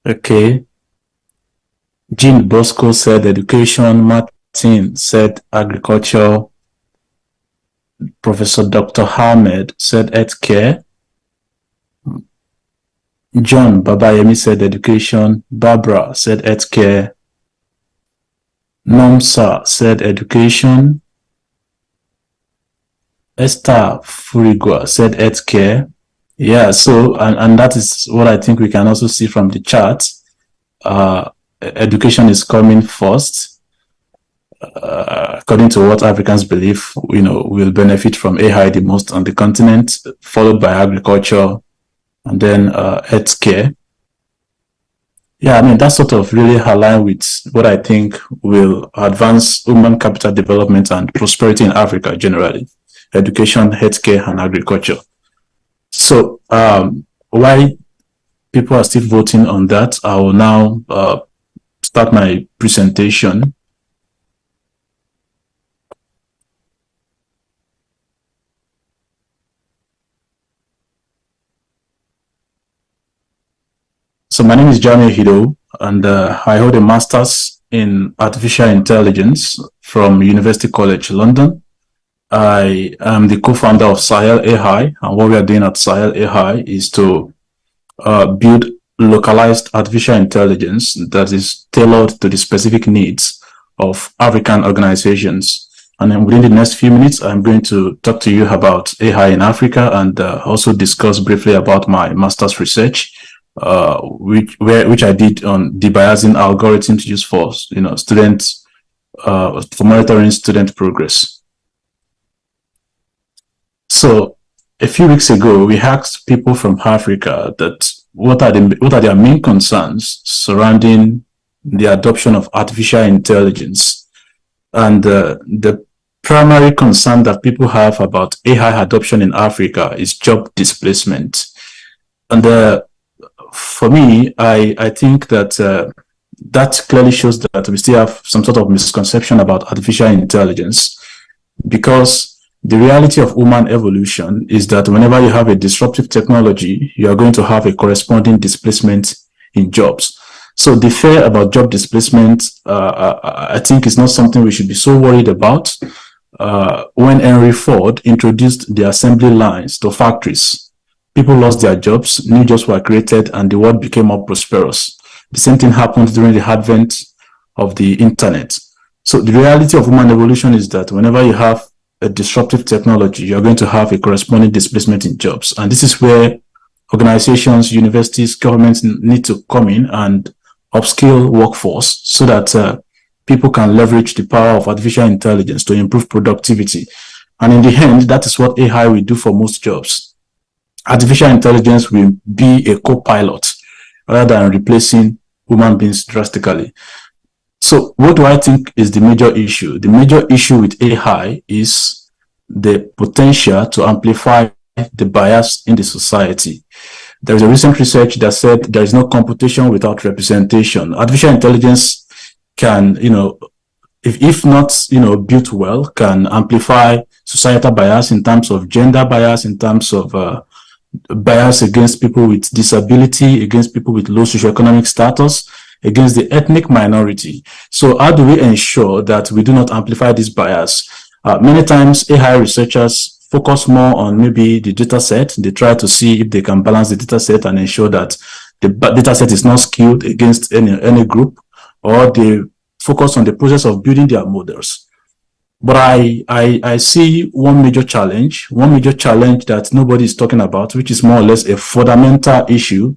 Okay. Jean Bosco said education. Martin said agriculture. Professor Dr. Ahmed said healthcare. John Babayemi said education. Barbara said healthcare. Nomsa said education. Esther Furigua said healthcare. Yeah, so, and that is what I think we can also see from the chart. Education is coming first, according to what Africans believe, will benefit from AI the most on the continent, followed by agriculture, and then healthcare. Yeah, I mean, that sort of really align with what I think will advance human capital development and prosperity in Africa generally: education, healthcare, and agriculture. So while people are still voting on that, I will now start my presentation. So my name is Jamie Hido, and I hold a master's in artificial intelligence from University College London. I am the co-founder of Sahel AI, and what we are doing at Sahel AI is to build localized artificial intelligence that is tailored to the specific needs of African organizations. And then within the next few minutes, I'm going to talk to you about AI in Africa and also discuss briefly about my master's research, which I did on debiasing algorithms used for students for monitoring student progress. So a few weeks ago, we asked people from Africa that what are their main concerns surrounding the adoption of artificial intelligence. And the primary concern that people have about AI adoption in Africa is job displacement. And for me, I think that that clearly shows that we still have some sort of misconception about artificial intelligence, because the reality of human evolution is that whenever you have a disruptive technology, you are going to have a corresponding displacement in jobs. So the fear about job displacement, I think, is not something we should be so worried about. When Henry Ford introduced the assembly lines to factories, people lost their jobs, new jobs were created, and the world became more prosperous. The same thing happened during the advent of the internet. So the reality of human evolution is that whenever you have a disruptive technology, you're going to have a corresponding displacement in jobs. And this is where organizations, universities, governments need to come in and upskill workforce so that people can leverage the power of artificial intelligence to improve productivity. And in the end, that is what AI will do for most jobs. Artificial intelligence will be a co-pilot rather than replacing human beings drastically. So what do I think is the major issue? The major issue with AI is the potential to amplify the bias in the society. There is a recent research that said there is no computation without representation. Artificial intelligence can, if not, built well, can amplify societal bias in terms of gender bias, in terms of bias against people with disability, against people with low socioeconomic status, against the ethnic minority. So how do we ensure that we do not amplify this bias? Many times AI researchers focus more on maybe the data set. They try to see if they can balance the data set and ensure that the data set is not skewed against any group, or they focus on the process of building their models. But I see one major challenge that nobody is talking about, which is more or less a fundamental issue,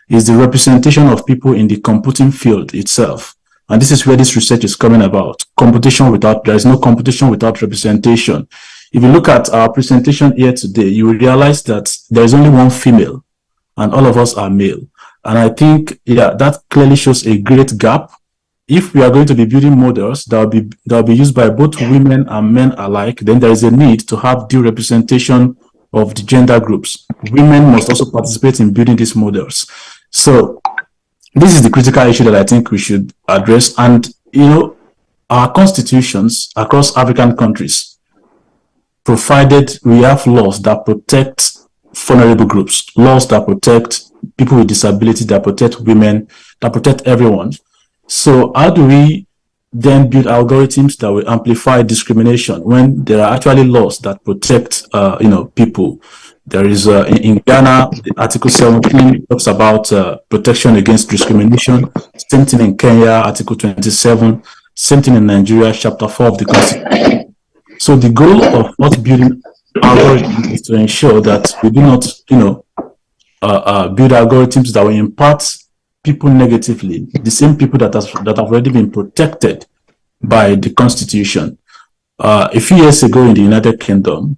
is the representation of people in the computing field itself. And this is where this research is coming about. There is no competition without representation. If you look at our presentation here today, you will realize that there is only one female and all of us are male. And I think, that clearly shows a great gap. If we are going to be building models that will be used by both women and men alike, then there is a need to have due representation of the gender groups. Women must also participate in building these models. So this is the critical issue that I think we should address. And, our constitutions across African countries, provided we have laws that protect vulnerable groups, laws that protect people with disability, that protect women, that protect everyone. So how do we then build algorithms that will amplify discrimination when there are actually laws that protect, people? There is, in Ghana, Article 17 talks about protection against discrimination. Same thing in Kenya, Article 27. Same thing in Nigeria, Chapter 4 of the Constitution. So the goal of us building algorithms is to ensure that we do not, build algorithms that will impact people negatively, the same people that have already been protected by the Constitution. A few years ago in the United Kingdom,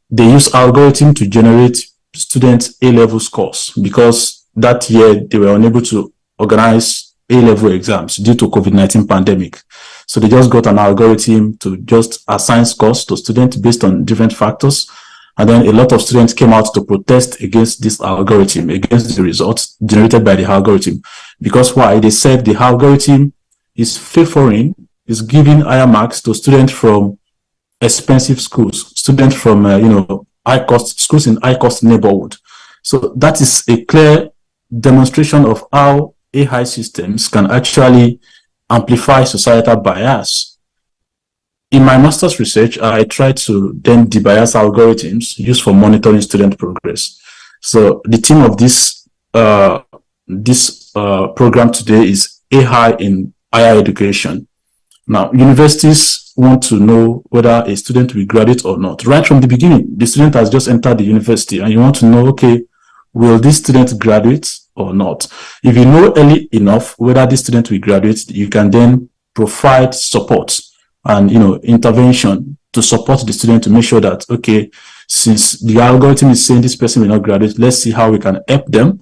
they used algorithm to generate students' A-level scores because that year they were unable to organize A-level exams due to COVID-19 pandemic. So they just got an algorithm to just assign scores to students based on different factors. And then a lot of students came out to protest against this algorithm, against the results generated by the algorithm. Because why? They said the algorithm is giving higher marks to students from expensive schools, students from, schools in high-cost neighborhood. So that is a clear demonstration of how AI systems can actually amplify societal bias. In my master's research, I tried to then debias algorithms used for monitoring student progress. So the theme of this program today is AI in higher education. Now, universities want to know whether a student will graduate or not. Right from the beginning, the student has just entered the university and you want to know, okay, will this student graduate or not? If you know early enough whether this student will graduate, you can then provide support and intervention to support the student to make sure that, okay, since the algorithm is saying this person will not graduate, let's see how we can help them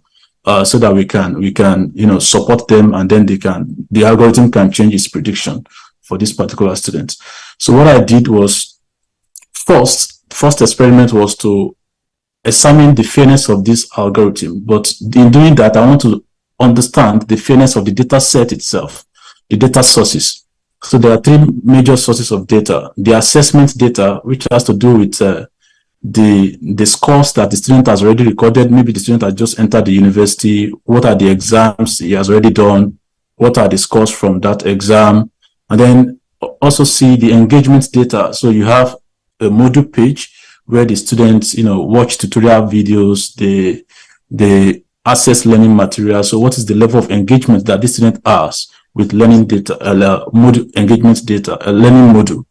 so that we can support them, and then the algorithm can change its prediction for this particular student. So what I did was, first experiment was to examine the fairness of this algorithm. But in doing that, I want to understand the fairness of the data set itself, the data sources. So there are three major sources of data. The assessment data, which has to do with the scores that the student has already recorded. Maybe the student has just entered the university. What are the exams he has already done? What are the scores from that exam? And then also see the engagement data. So you have a module page where the students, watch tutorial videos, they access learning material. So what is the level of engagement that this student has with learning data, module engagement data, a learning module?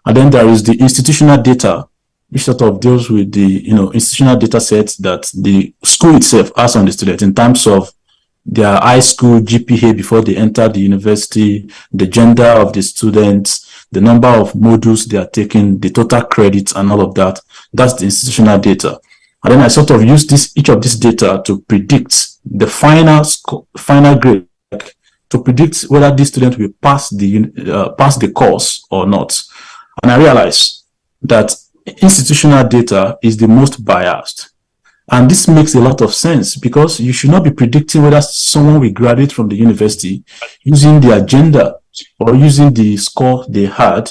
And then there is the institutional data, which sort of deals with the, institutional data sets that the school itself has on the student in terms of their high school GPA before they enter the university, the gender of the students, the number of modules they are taking, the total credits and all of that. That's the institutional data. And then I sort of use each of this data to predict the final grade, to predict whether this student will pass the course or not. And I realized that institutional data is the most biased. And this makes a lot of sense because you should not be predicting whether someone will graduate from the university using their gender or using the score they had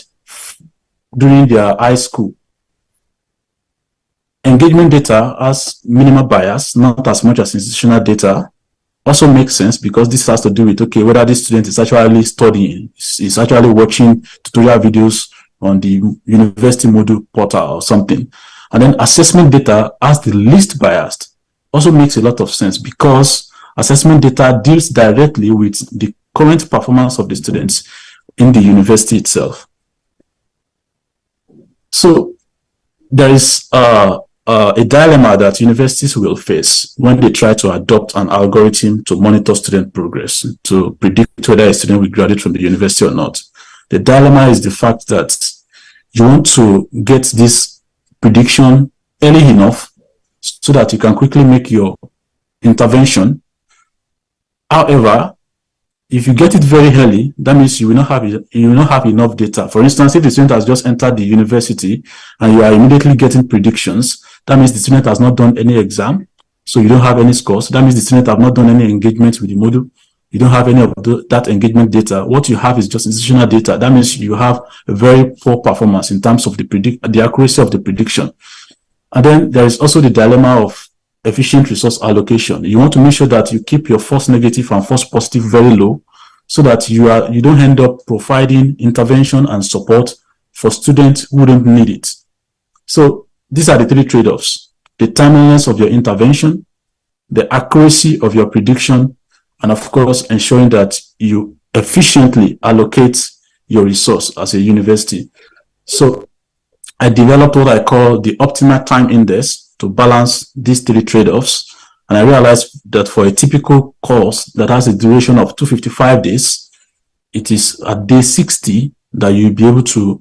during their high school. Engagement data has minimal bias, not as much as institutional data. Also makes sense because this has to do with, okay, whether this student is actually studying, is actually watching tutorial videos on the university module portal or something. And then assessment data as the least biased also makes a lot of sense because assessment data deals directly with the current performance of the students in the university itself. So there is a dilemma that universities will face when they try to adopt an algorithm to monitor student progress, to predict whether a student will graduate from the university or not. The dilemma is the fact that you want to get this prediction early enough so that you can quickly make your intervention. However, if you get it very early, that means you will not have enough data. For instance, if the student has just entered the university and you are immediately getting predictions, that means the student has not done any exam, so you don't have any scores. That means the student have not done any engagement with the module. You don't have any of that engagement data. What you have is just institutional data. That means you have a very poor performance in terms of the accuracy of the prediction. And then there is also the dilemma of efficient resource allocation. You want to make sure that you keep your false negative and false positive very low so that you don't end up providing intervention and support for students who don't need it. So these are the three trade-offs: the timeliness of your intervention, the accuracy of your prediction, and of course, ensuring that you efficiently allocate your resource as a university. So I developed what I call the optimal time index to balance these three trade-offs. And I realized that for a typical course that has a duration of 255 days, it is at day 60 that you'll be able to,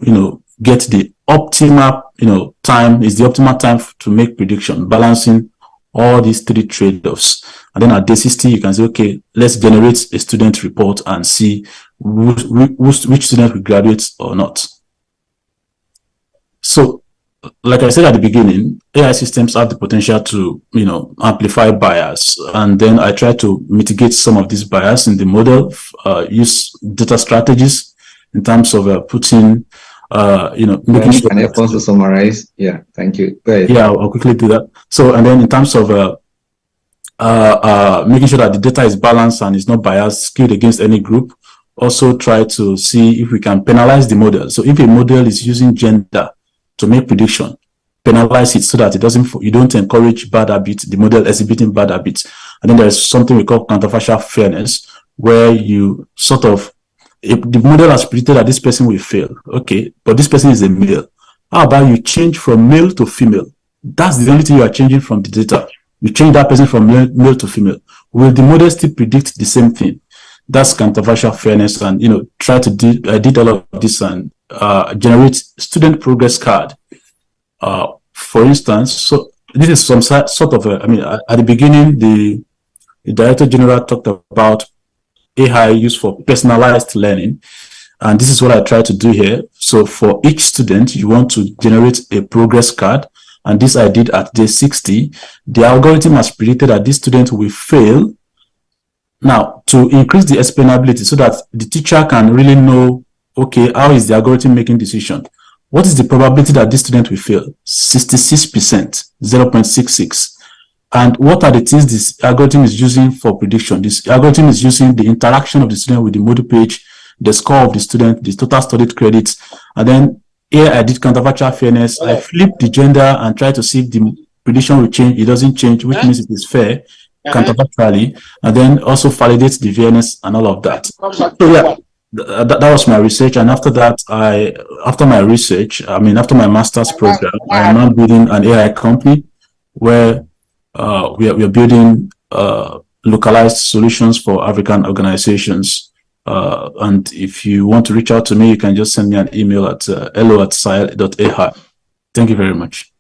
get the optimal, time, is the optimal time to make prediction, balancing all these three trade-offs. And then at day 60, you can say, okay, let's generate a student report and see which student will graduate or not. So, like I said at the beginning, AI systems have the potential to, amplify bias. And then I try to mitigate some of this bias in the model, use data strategies in terms of putting, making sure. Can I also summarize? Yeah, thank you. Go ahead. Yeah, I'll quickly do that. So, and then in terms of making sure that the data is balanced and is not biased, skewed against any group, also try to see if we can penalize the model. So if a model is using gender to make prediction, penalize it so that you don't encourage bad habits, the model exhibiting bad habits. And then there's something we call counterfactual fairness, where you sort of, if the model has predicted that this person will fail, okay, but this person is a male. How about you change from male to female? That's the only thing you are changing from the data. You change that person from male to female. Will the model still predict the same thing? That's counterfactual fairness, and try to I did all of this and generate student progress card. For instance, so this is some sort of at the beginning, the Director General talked about AI used for personalized learning, and this is what I try to do here. So for each student, you want to generate a progress card, and this I did at day 60. The algorithm has predicted that this student will fail. Now, to increase the explainability so that the teacher can really know, okay, how is the algorithm making decision? What is the probability that this student will fail? 66%, 0.66. And what are the things this algorithm is using for prediction? This algorithm is using the interaction of the student with the module page, the score of the student, the total studied credits, and then here I did counterfactual fairness. I flipped the gender and tried to see if the prediction will change. It doesn't change, which means it is fair counterfactually, and then also validates the fairness and all of that. So yeah, that was my research. And after that, after my master's program, I am now building an AI company where we are building localized solutions for African organizations. And if you want to reach out to me, you can just send me an email at hello@sahel.ai. Thank you very much.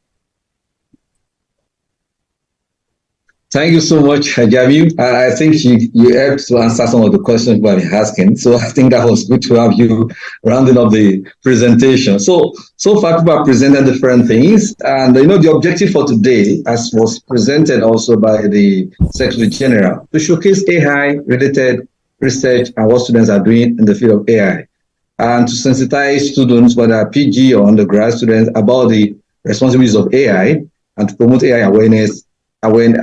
Thank you so much, Javiu. I think you helped to answer some of the questions we have been asking. So I think that was good to have you rounding up the presentation. So far people have presented different things. And the objective for today, as was presented also by the Secretary General, to showcase AI-related research and what students are doing in the field of AI. And to sensitize students, whether PG or undergrad students, about the responsibilities of AI and to promote AI awareness among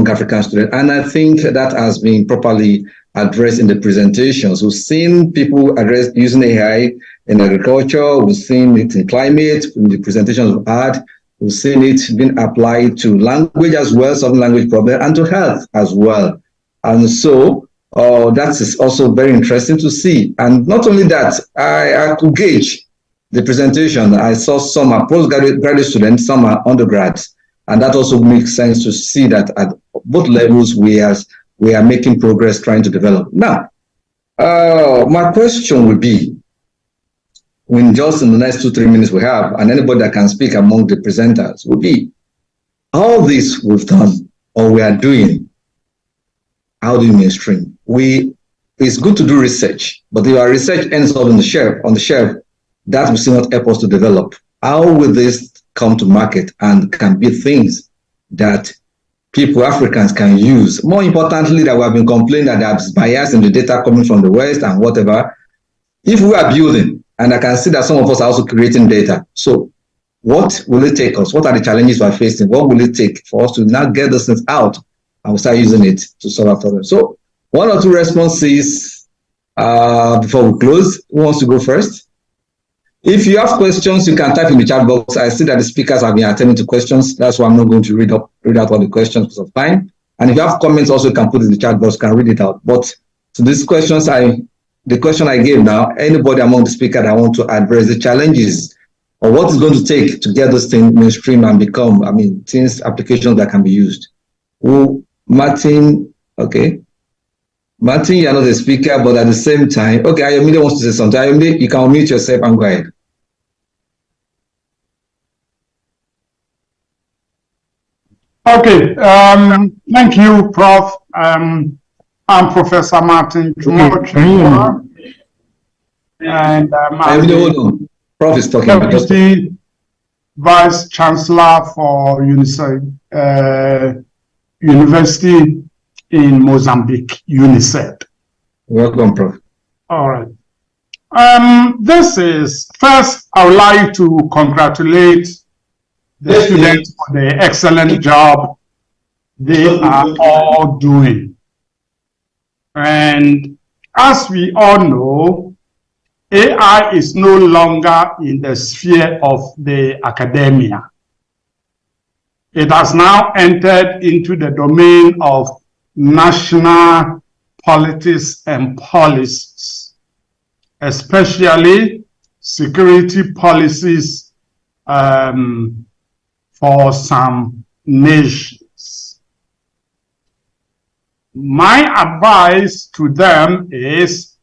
African students. And I think that has been properly addressed in the presentations. We've seen people address using AI in agriculture, we've seen it in climate, in the presentations we've had, we've seen it being applied to language as well, some language problem, and to health as well. And so that is also very interesting to see. And not only that, I could gauge the presentation. I saw some are postgraduate students, some are undergrads. And that also makes sense to see that at both levels we are making progress trying to develop. Now, my question would be, when just in the next 2-3 minutes we have, and anybody that can speak among the presenters would be, all this we've done or we are doing, how do you mainstream? It's good to do research, but if our research ends up on the shelf, that will still not help us to develop. How will this come to market and can be things that people, Africans, can use? More importantly, that we have been complaining that there's bias in the data coming from the West and whatever. If we are building, and I can see that some of us are also creating data, so what will it take us? What are the challenges we're facing? What will it take for us to now get those things out and we'll start using it to solve our problems? So 1 or 2 responses before we close. Who wants to go first? If you have questions, you can type in the chat box. I see that the speakers have been attending to questions. That's why I'm not going to read out all the questions because of time. And if you have comments, also you can put it in the chat box, can read it out. But to these questions, the question I gave now, anybody among the speakers that want to address the challenges or what it's going to take to get this thing mainstream and become, things, applications that can be used. Martin, okay. Martin, you're not a speaker, but at the same time, okay, Ayomide wants to say something. Ayomide, you can unmute yourself and go ahead. Okay, thank you, Prof. I'm Professor Martin Jumoch, and I'm the Prof is talking Deputy Vice Chancellor for University in Mozambique, UNICED. Welcome, Prof. All right. First, I would like to congratulate the students for the excellent job they are all doing. And as we all know, AI is no longer in the sphere of the academia. It has now entered into the domain of national politics and policies, especially security policies for some nations. My advice to them is,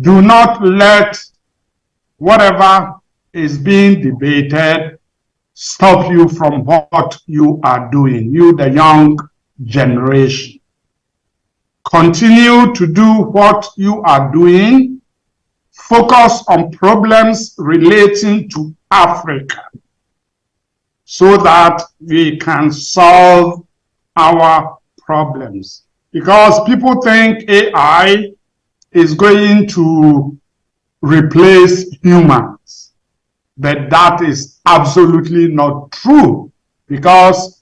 do not let whatever is being debated stop you from what you are doing, you the young generation. Continue to do what you are doing. Focus on problems relating to Africa so that we can solve our problems. Because people think AI is going to replace humans, but that is absolutely not true, because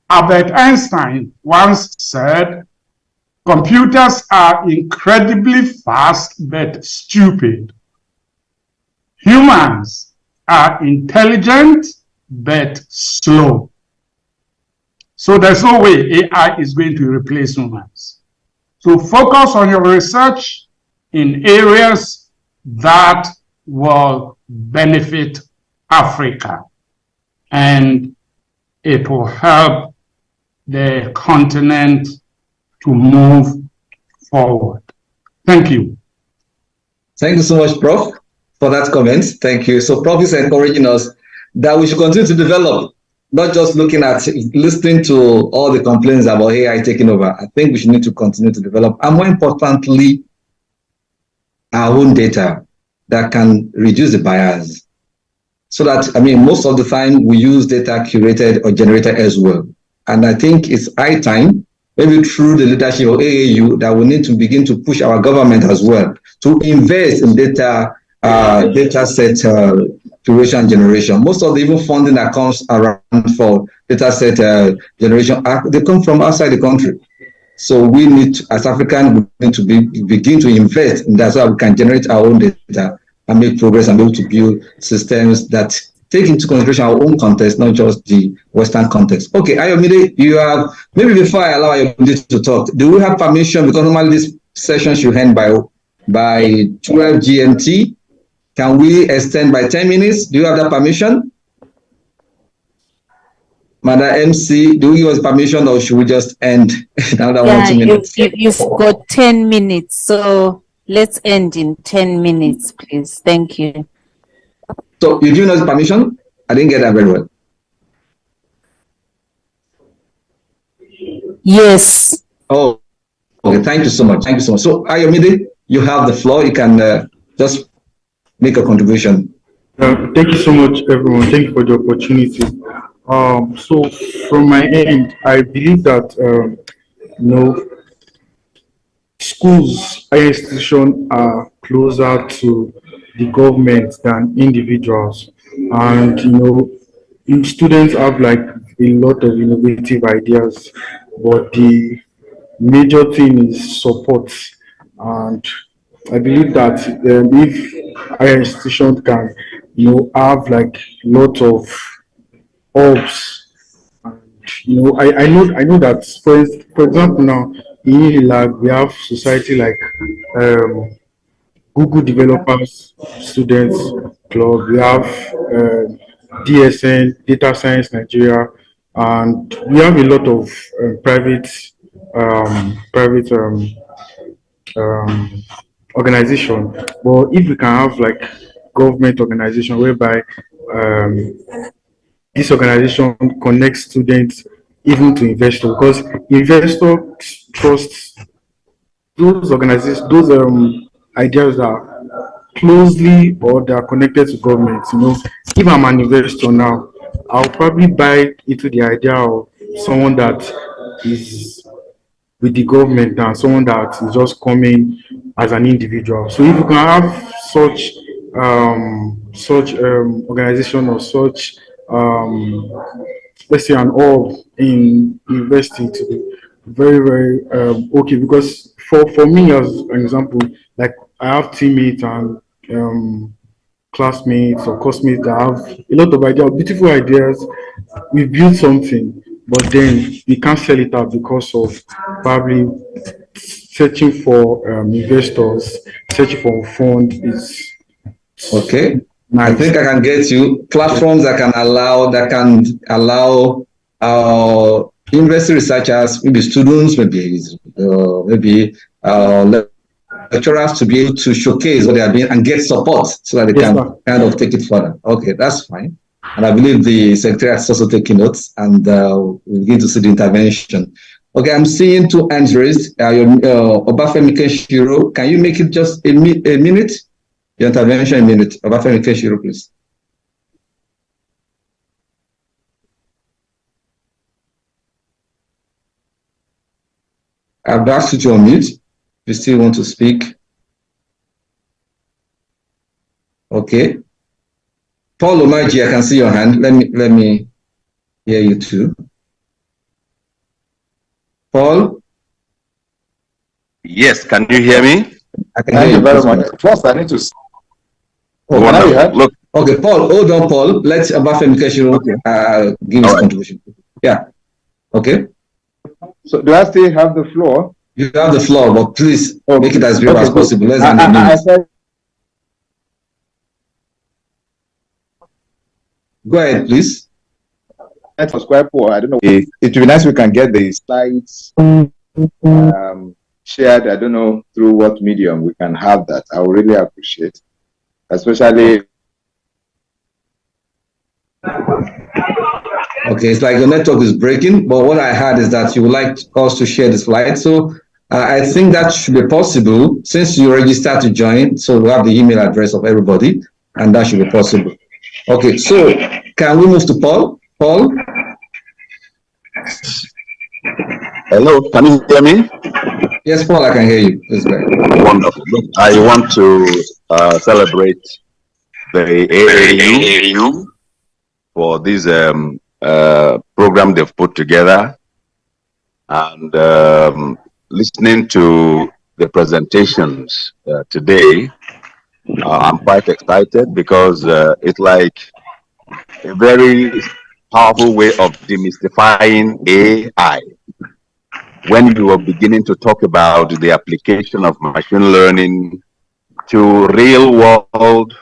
Albert Einstein once said, computers are incredibly fast but stupid. Humans are intelligent but slow. So there's no way AI is going to replace humans. So focus on your research in areas that will benefit Africa, and it will help the continent to move forward. Thank you. Thank you so much, Prof, for that comment. Thank you. So Prof is encouraging us that we should continue to develop, not just looking at listening to all the complaints about AI taking over. I think we should need to continue to develop, and more importantly, our own data that can reduce the bias. So that, I mean, most of the time we use data curated or generated as well. And I think it's high time, maybe through the leadership of AAU, that we need to begin to push our government as well to invest in data set curation generation. Most of the even funding that comes around for data set generation, they come from outside the country. So we need to, as Africans, we need to begin to invest in that so that we can generate our own data and make progress and be able to build systems that take into consideration our own context, not just the Western context. Okay, Ayomide, you have, maybe before I allow Ayomide to talk, do we have permission? Because normally this session should end by 12 GMT. Can we extend by 10 minutes? Do you have that permission? Madam MC, do you give us permission, or should we just end another 1 2 minutes? You've got 10 minutes, so let's end in 10 minutes, please. Thank you. So you've given us permission? I didn't get that very well. Yes. Oh, okay. Thank you so much. Thank you so much. So Ayomide, you have the floor. You can just make a contribution. Thank you so much, everyone. Thank you for the opportunity. So from my end, I believe that schools, higher institutions are closer to the government than individuals, and students have like a lot of innovative ideas, but the major thing is support. And I believe that if higher institutions can have like a lot of hubs, and I know that for example now in Unilag we have society like Google Developers Students Club, we have DSN, Data Science Nigeria, and we have a lot of private organization. But if we can have like government organization whereby this organization connects students even to investors, because investors trust those organizations, those ideas are closely or they are connected to government. If I'm an investor now, I'll probably buy into the idea of someone that is with the government and someone that is just coming as an individual. So if you can have such organization or such let's say an hub in university, to be very, very okay, because for me as an example, like I have teammates and classmates or classmates that have a lot of ideas, beautiful ideas. We build something, but then we can't sell it out because of probably searching for investors, searching for a fund is okay. Nice. I think I can get you platforms that can allow university researchers, maybe students, maybe lecturers to be able to showcase what they are doing and get support so that they can kind of take it further. Okay, that's fine. And I believe the secretary has also taken notes, and we'll begin to see the intervention. Okay, I'm seeing 2 hands raised. Obafemi Kenshiro, can you make it just a minute? Your intervention a minute. Obafemi Kenshiro, please. I've asked you to unmute. If you still want to speak. Okay. Paul Omaji, I can see your hand. Let me hear you too. Paul? Yes, can you hear me? I can hear you very much. First, I need to. Look. Okay, Paul, hold on, Paul. Let Obafemi Kenshiro give his contribution. Yeah. Okay. So do I still have the floor? You have the floor, but please make it as brief as possible. Less than a minute. Go ahead, please. was quite poor. I don't know. It would be nice if we can get the slides shared. I don't know through what medium we can have that. I would really appreciate, especially. Okay, it's like the network is breaking, but what I heard is that you would like us to share the slide. So I think that should be possible since you registered to join. So we have the email address of everybody, and that should be possible. Okay, so can we move to Paul? Paul? Hello, can you hear me? Yes, Paul, I can hear you. It's great. Wonderful. I want to celebrate the AAU for this program they've put together, and listening to the presentations today, I'm quite excited because it's like a very powerful way of demystifying AI. When you are beginning to talk about the application of machine learning to real world,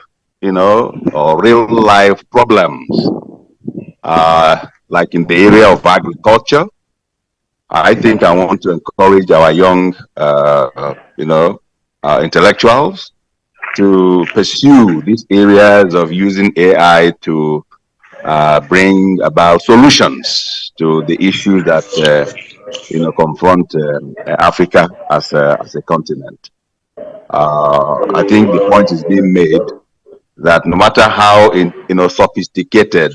or real life problems, like in the area of agriculture, I think I want to encourage our young, intellectuals to pursue these areas of using AI to bring about solutions to the issues that confront Africa as a continent. I think the point is being made that no matter how sophisticated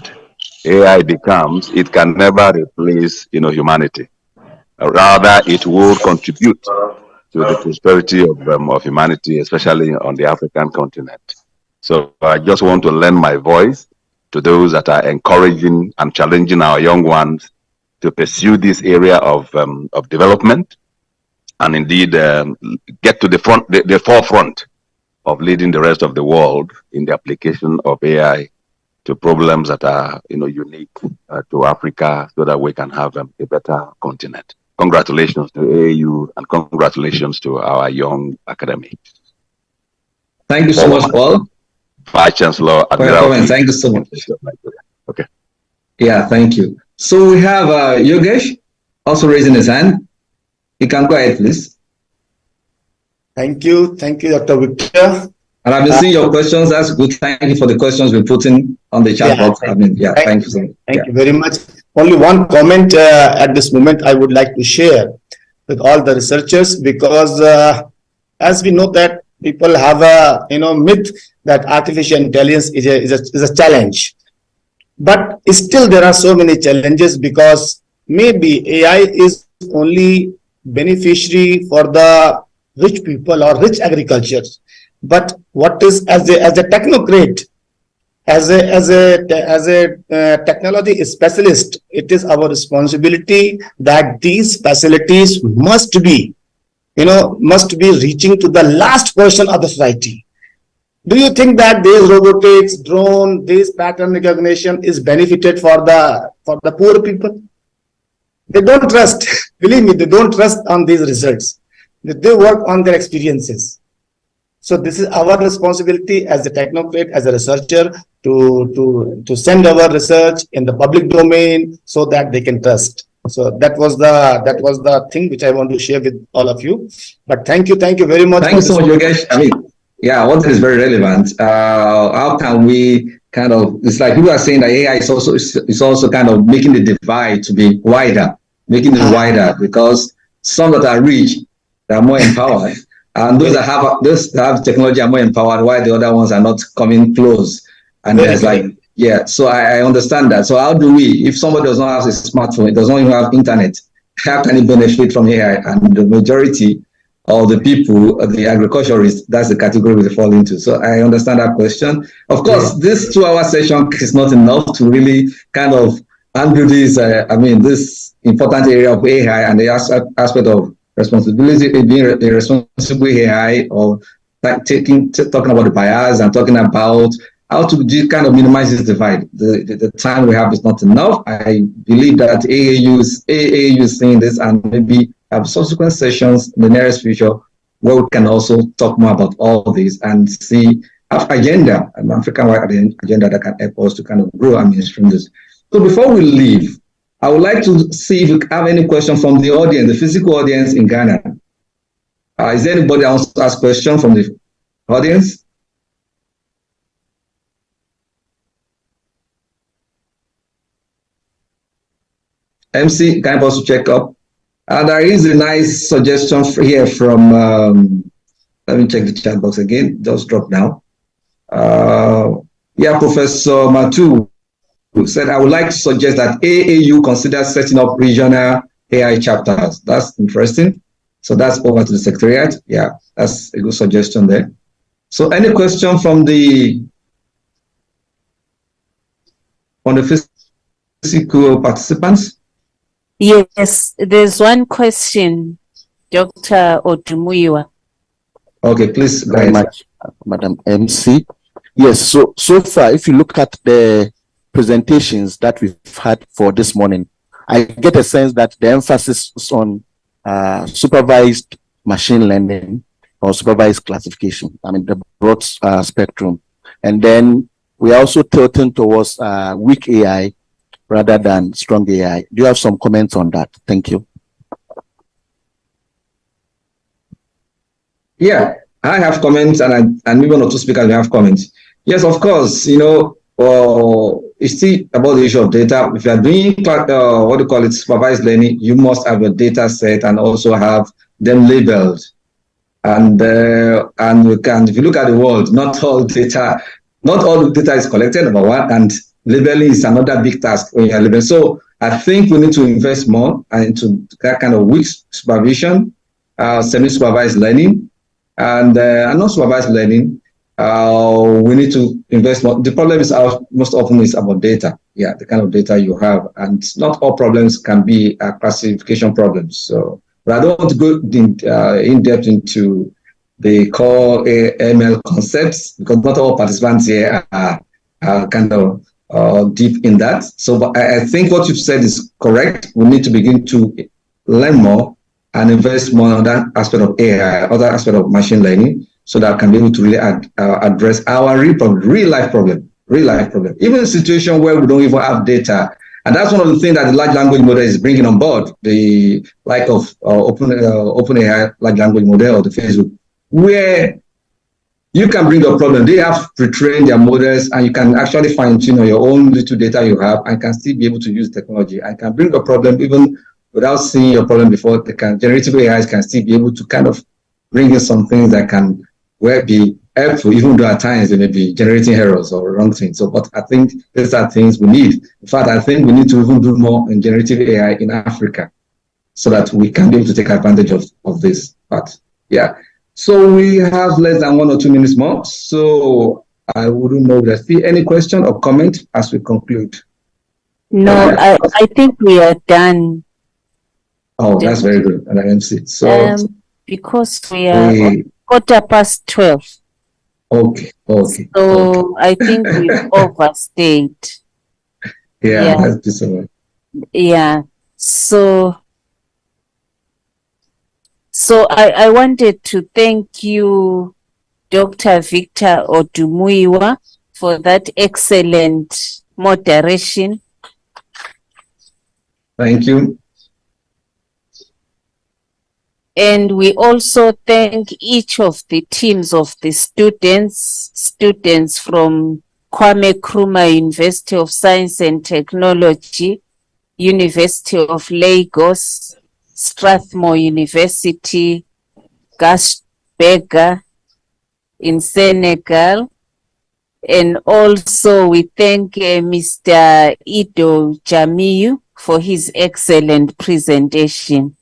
AI becomes, it can never replace humanity. Rather, it will contribute to the prosperity of humanity, especially on the African continent. So I just want to lend my voice to those that are encouraging and challenging our young ones to pursue this area of development, and indeed get to the forefront of leading the rest of the world in the application of AI to problems that are unique to Africa, so that we can have a better continent. Congratulations to AAU and congratulations to our young academics. Thank you so much, Paul. Vice Chancellor. Thank you so much. Okay. Yeah, thank you. So we have Yogesh also raising his hand. You can go ahead, please. Thank you, Dr. Victor. And I've been seeing your questions. That's good. Thank you for the questions we're putting on the chat box. Thank you so much. Thank you very much. Only one comment at this moment I would like to share with all the researchers, because as we know that people have a myth that artificial intelligence is a challenge, but still there are so many challenges, because maybe AI is only beneficiary for the rich people or rich agriculture. But what is as a technocrat, as a technology specialist, it is our responsibility that these facilities must be reaching to the last portion of the society. Do you think that this robotics, drone, this pattern recognition is benefited for the poor people? They don't trust. Believe me, they don't trust on these results. They work on their experiences. So this is our responsibility as a technocrat, as a researcher, to send our research in the public domain so that they can trust. So that was the thing which I want to share with all of you. But thank you very much. Thank you so much, Yogesh. I mean, yeah, what is very relevant. How can we kind of? It's like people are saying that AI is also kind of making the divide to be wider, making it wider, because some that are rich, they are more empowered. And those that have technology are more empowered, while the other ones are not coming close. And there's like, yeah, so I understand that. So how do we, if somebody does not have a smartphone, it does not even have internet, how can it benefit from AI? And the majority of the people, the agriculturists, that's the category we fall into. So I understand that question. Of course, this 2-hour session is not enough to really kind of handle this, this important area of AI and the aspect of responsibility, being a responsible AI, or talking about the bias and talking about how to kind of minimize this divide. The time we have is not enough. I believe that AAU is saying this, and maybe have subsequent sessions in the nearest future where we can also talk more about all this and see an agenda, an African-wide agenda that can help us to kind of grow our mainstream this. So before we leave, I would like to see if you have any question from the audience, the physical audience in Ghana. Is there anybody else to ask question from the audience? MC, can you also check up? There is a nice suggestion here from, let me check the chat box again, just drop now. Yeah, Professor Matu said, I would like to suggest that AAU consider setting up regional AI chapters. That's interesting. So that's over to the Secretariat. Yeah, that's a good suggestion there. So any question from the physical participants? Yes, there's one question, Dr. Odumuyiwa. Okay, please go Very ahead. much, Madam MC. Yes, so far, if you look at the presentations that we've had for this morning, I get a sense that the emphasis is on supervised machine learning or supervised classification. I mean, the broad spectrum. And then we are also tilting towards weak AI rather than strong AI. Do you have some comments on that? Thank you. Yeah, I have comments, and maybe one or two speakers will have comments. Yes, of course, you know, it's still about the issue of data. If you are doing what do you call it, supervised learning, you must have your data set and also have them labeled. And we can, if you look at the world, not all data is collected, number one, and labeling is another big task when you're labeling. So I think we need to invest more into that kind of weak supervision, semi-supervised learning, and non-supervised learning. We need to invest more. The problem is most often is about data. Yeah, the kind of data you have, and not all problems can be classification problems. So, but I don't want to go in depth into the core ML concepts because not all participants here are kind of deep in that. So, but I think what you've said is correct. We need to begin to learn more and invest more on that aspect of AI, other aspect of machine learning, so that I can be able to really address our real life problem. Even in a situation where we don't even have data. And that's one of the things that the large language model is bringing on board, the like of OpenAI large language model or the Facebook, where you can bring a problem. They have pre-trained their models, and you can actually fine-tune your own little data you have and can still be able to use technology. I can bring a problem even without seeing your problem before. Generative AIs can still be able to kind of bring in some things that can be helpful, even though at times they may be generating errors or wrong things. So, but I think these are things we need. In fact, I think we need to even do more in generative AI in Africa so that we can be able to take advantage of this. But yeah, so we have less than 1 or 2 minutes more. So I wouldn't know if there's still any question or comment as we conclude. No, I think we are done. Oh, that's very good. And I can see. So because we are 12:15. Okay. So I think we've overstayed. Yeah, that's disappointing. Yeah. So I wanted to thank you, Dr. Victor Odumuyiwa, for that excellent moderation. Thank you. And we also thank each of the teams of the students from Kwame Nkrumah University of Science and Technology, University of Lagos, Strathmore University, Gashberger in Senegal. And also we thank Mr. Ido Jamiu for his excellent presentation.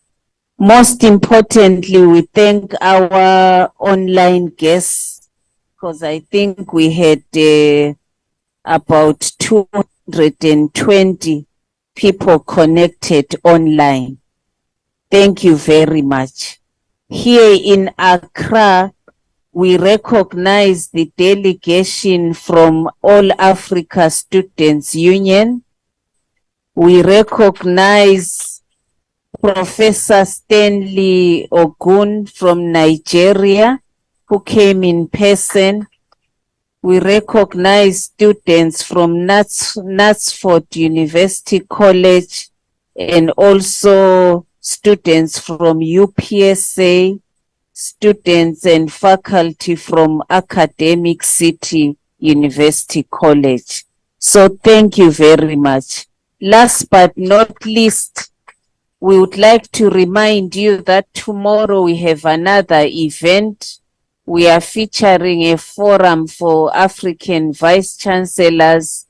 Most importantly, we thank our online guests, because I think we had about 220 people connected online. Thank you very much. Here in Accra, we recognize the delegation from All Africa Students Union. We recognize Professor Stanley Ogun from Nigeria, who came in person. We recognize students from Knutsford University College and also students from UPSA, students and faculty from Academic City University College. So thank you very much. Last but not least, we would like to remind you that tomorrow we have another event. We are featuring a forum for African Vice Chancellors.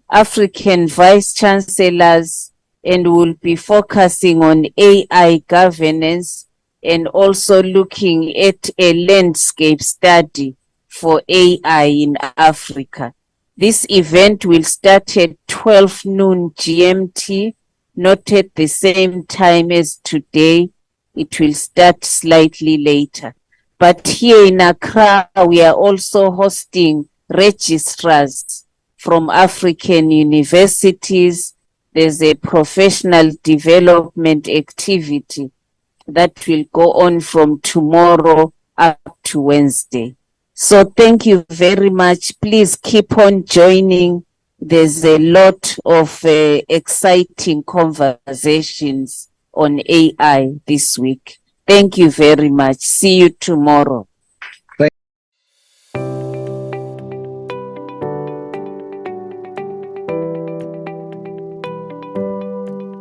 African Vice Chancellors, and we'll be focusing on AI governance and also looking at a landscape study for AI in Africa. This event will start at 12 noon GMT, not at the same time as today. It will start slightly later. But here in Accra, we are also hosting registrars from African universities. There's a professional development activity that will go on from tomorrow up to Wednesday. So thank you very much. Please keep on joining. There's a lot of exciting conversations on AI this week. Thank you very much. See you tomorrow.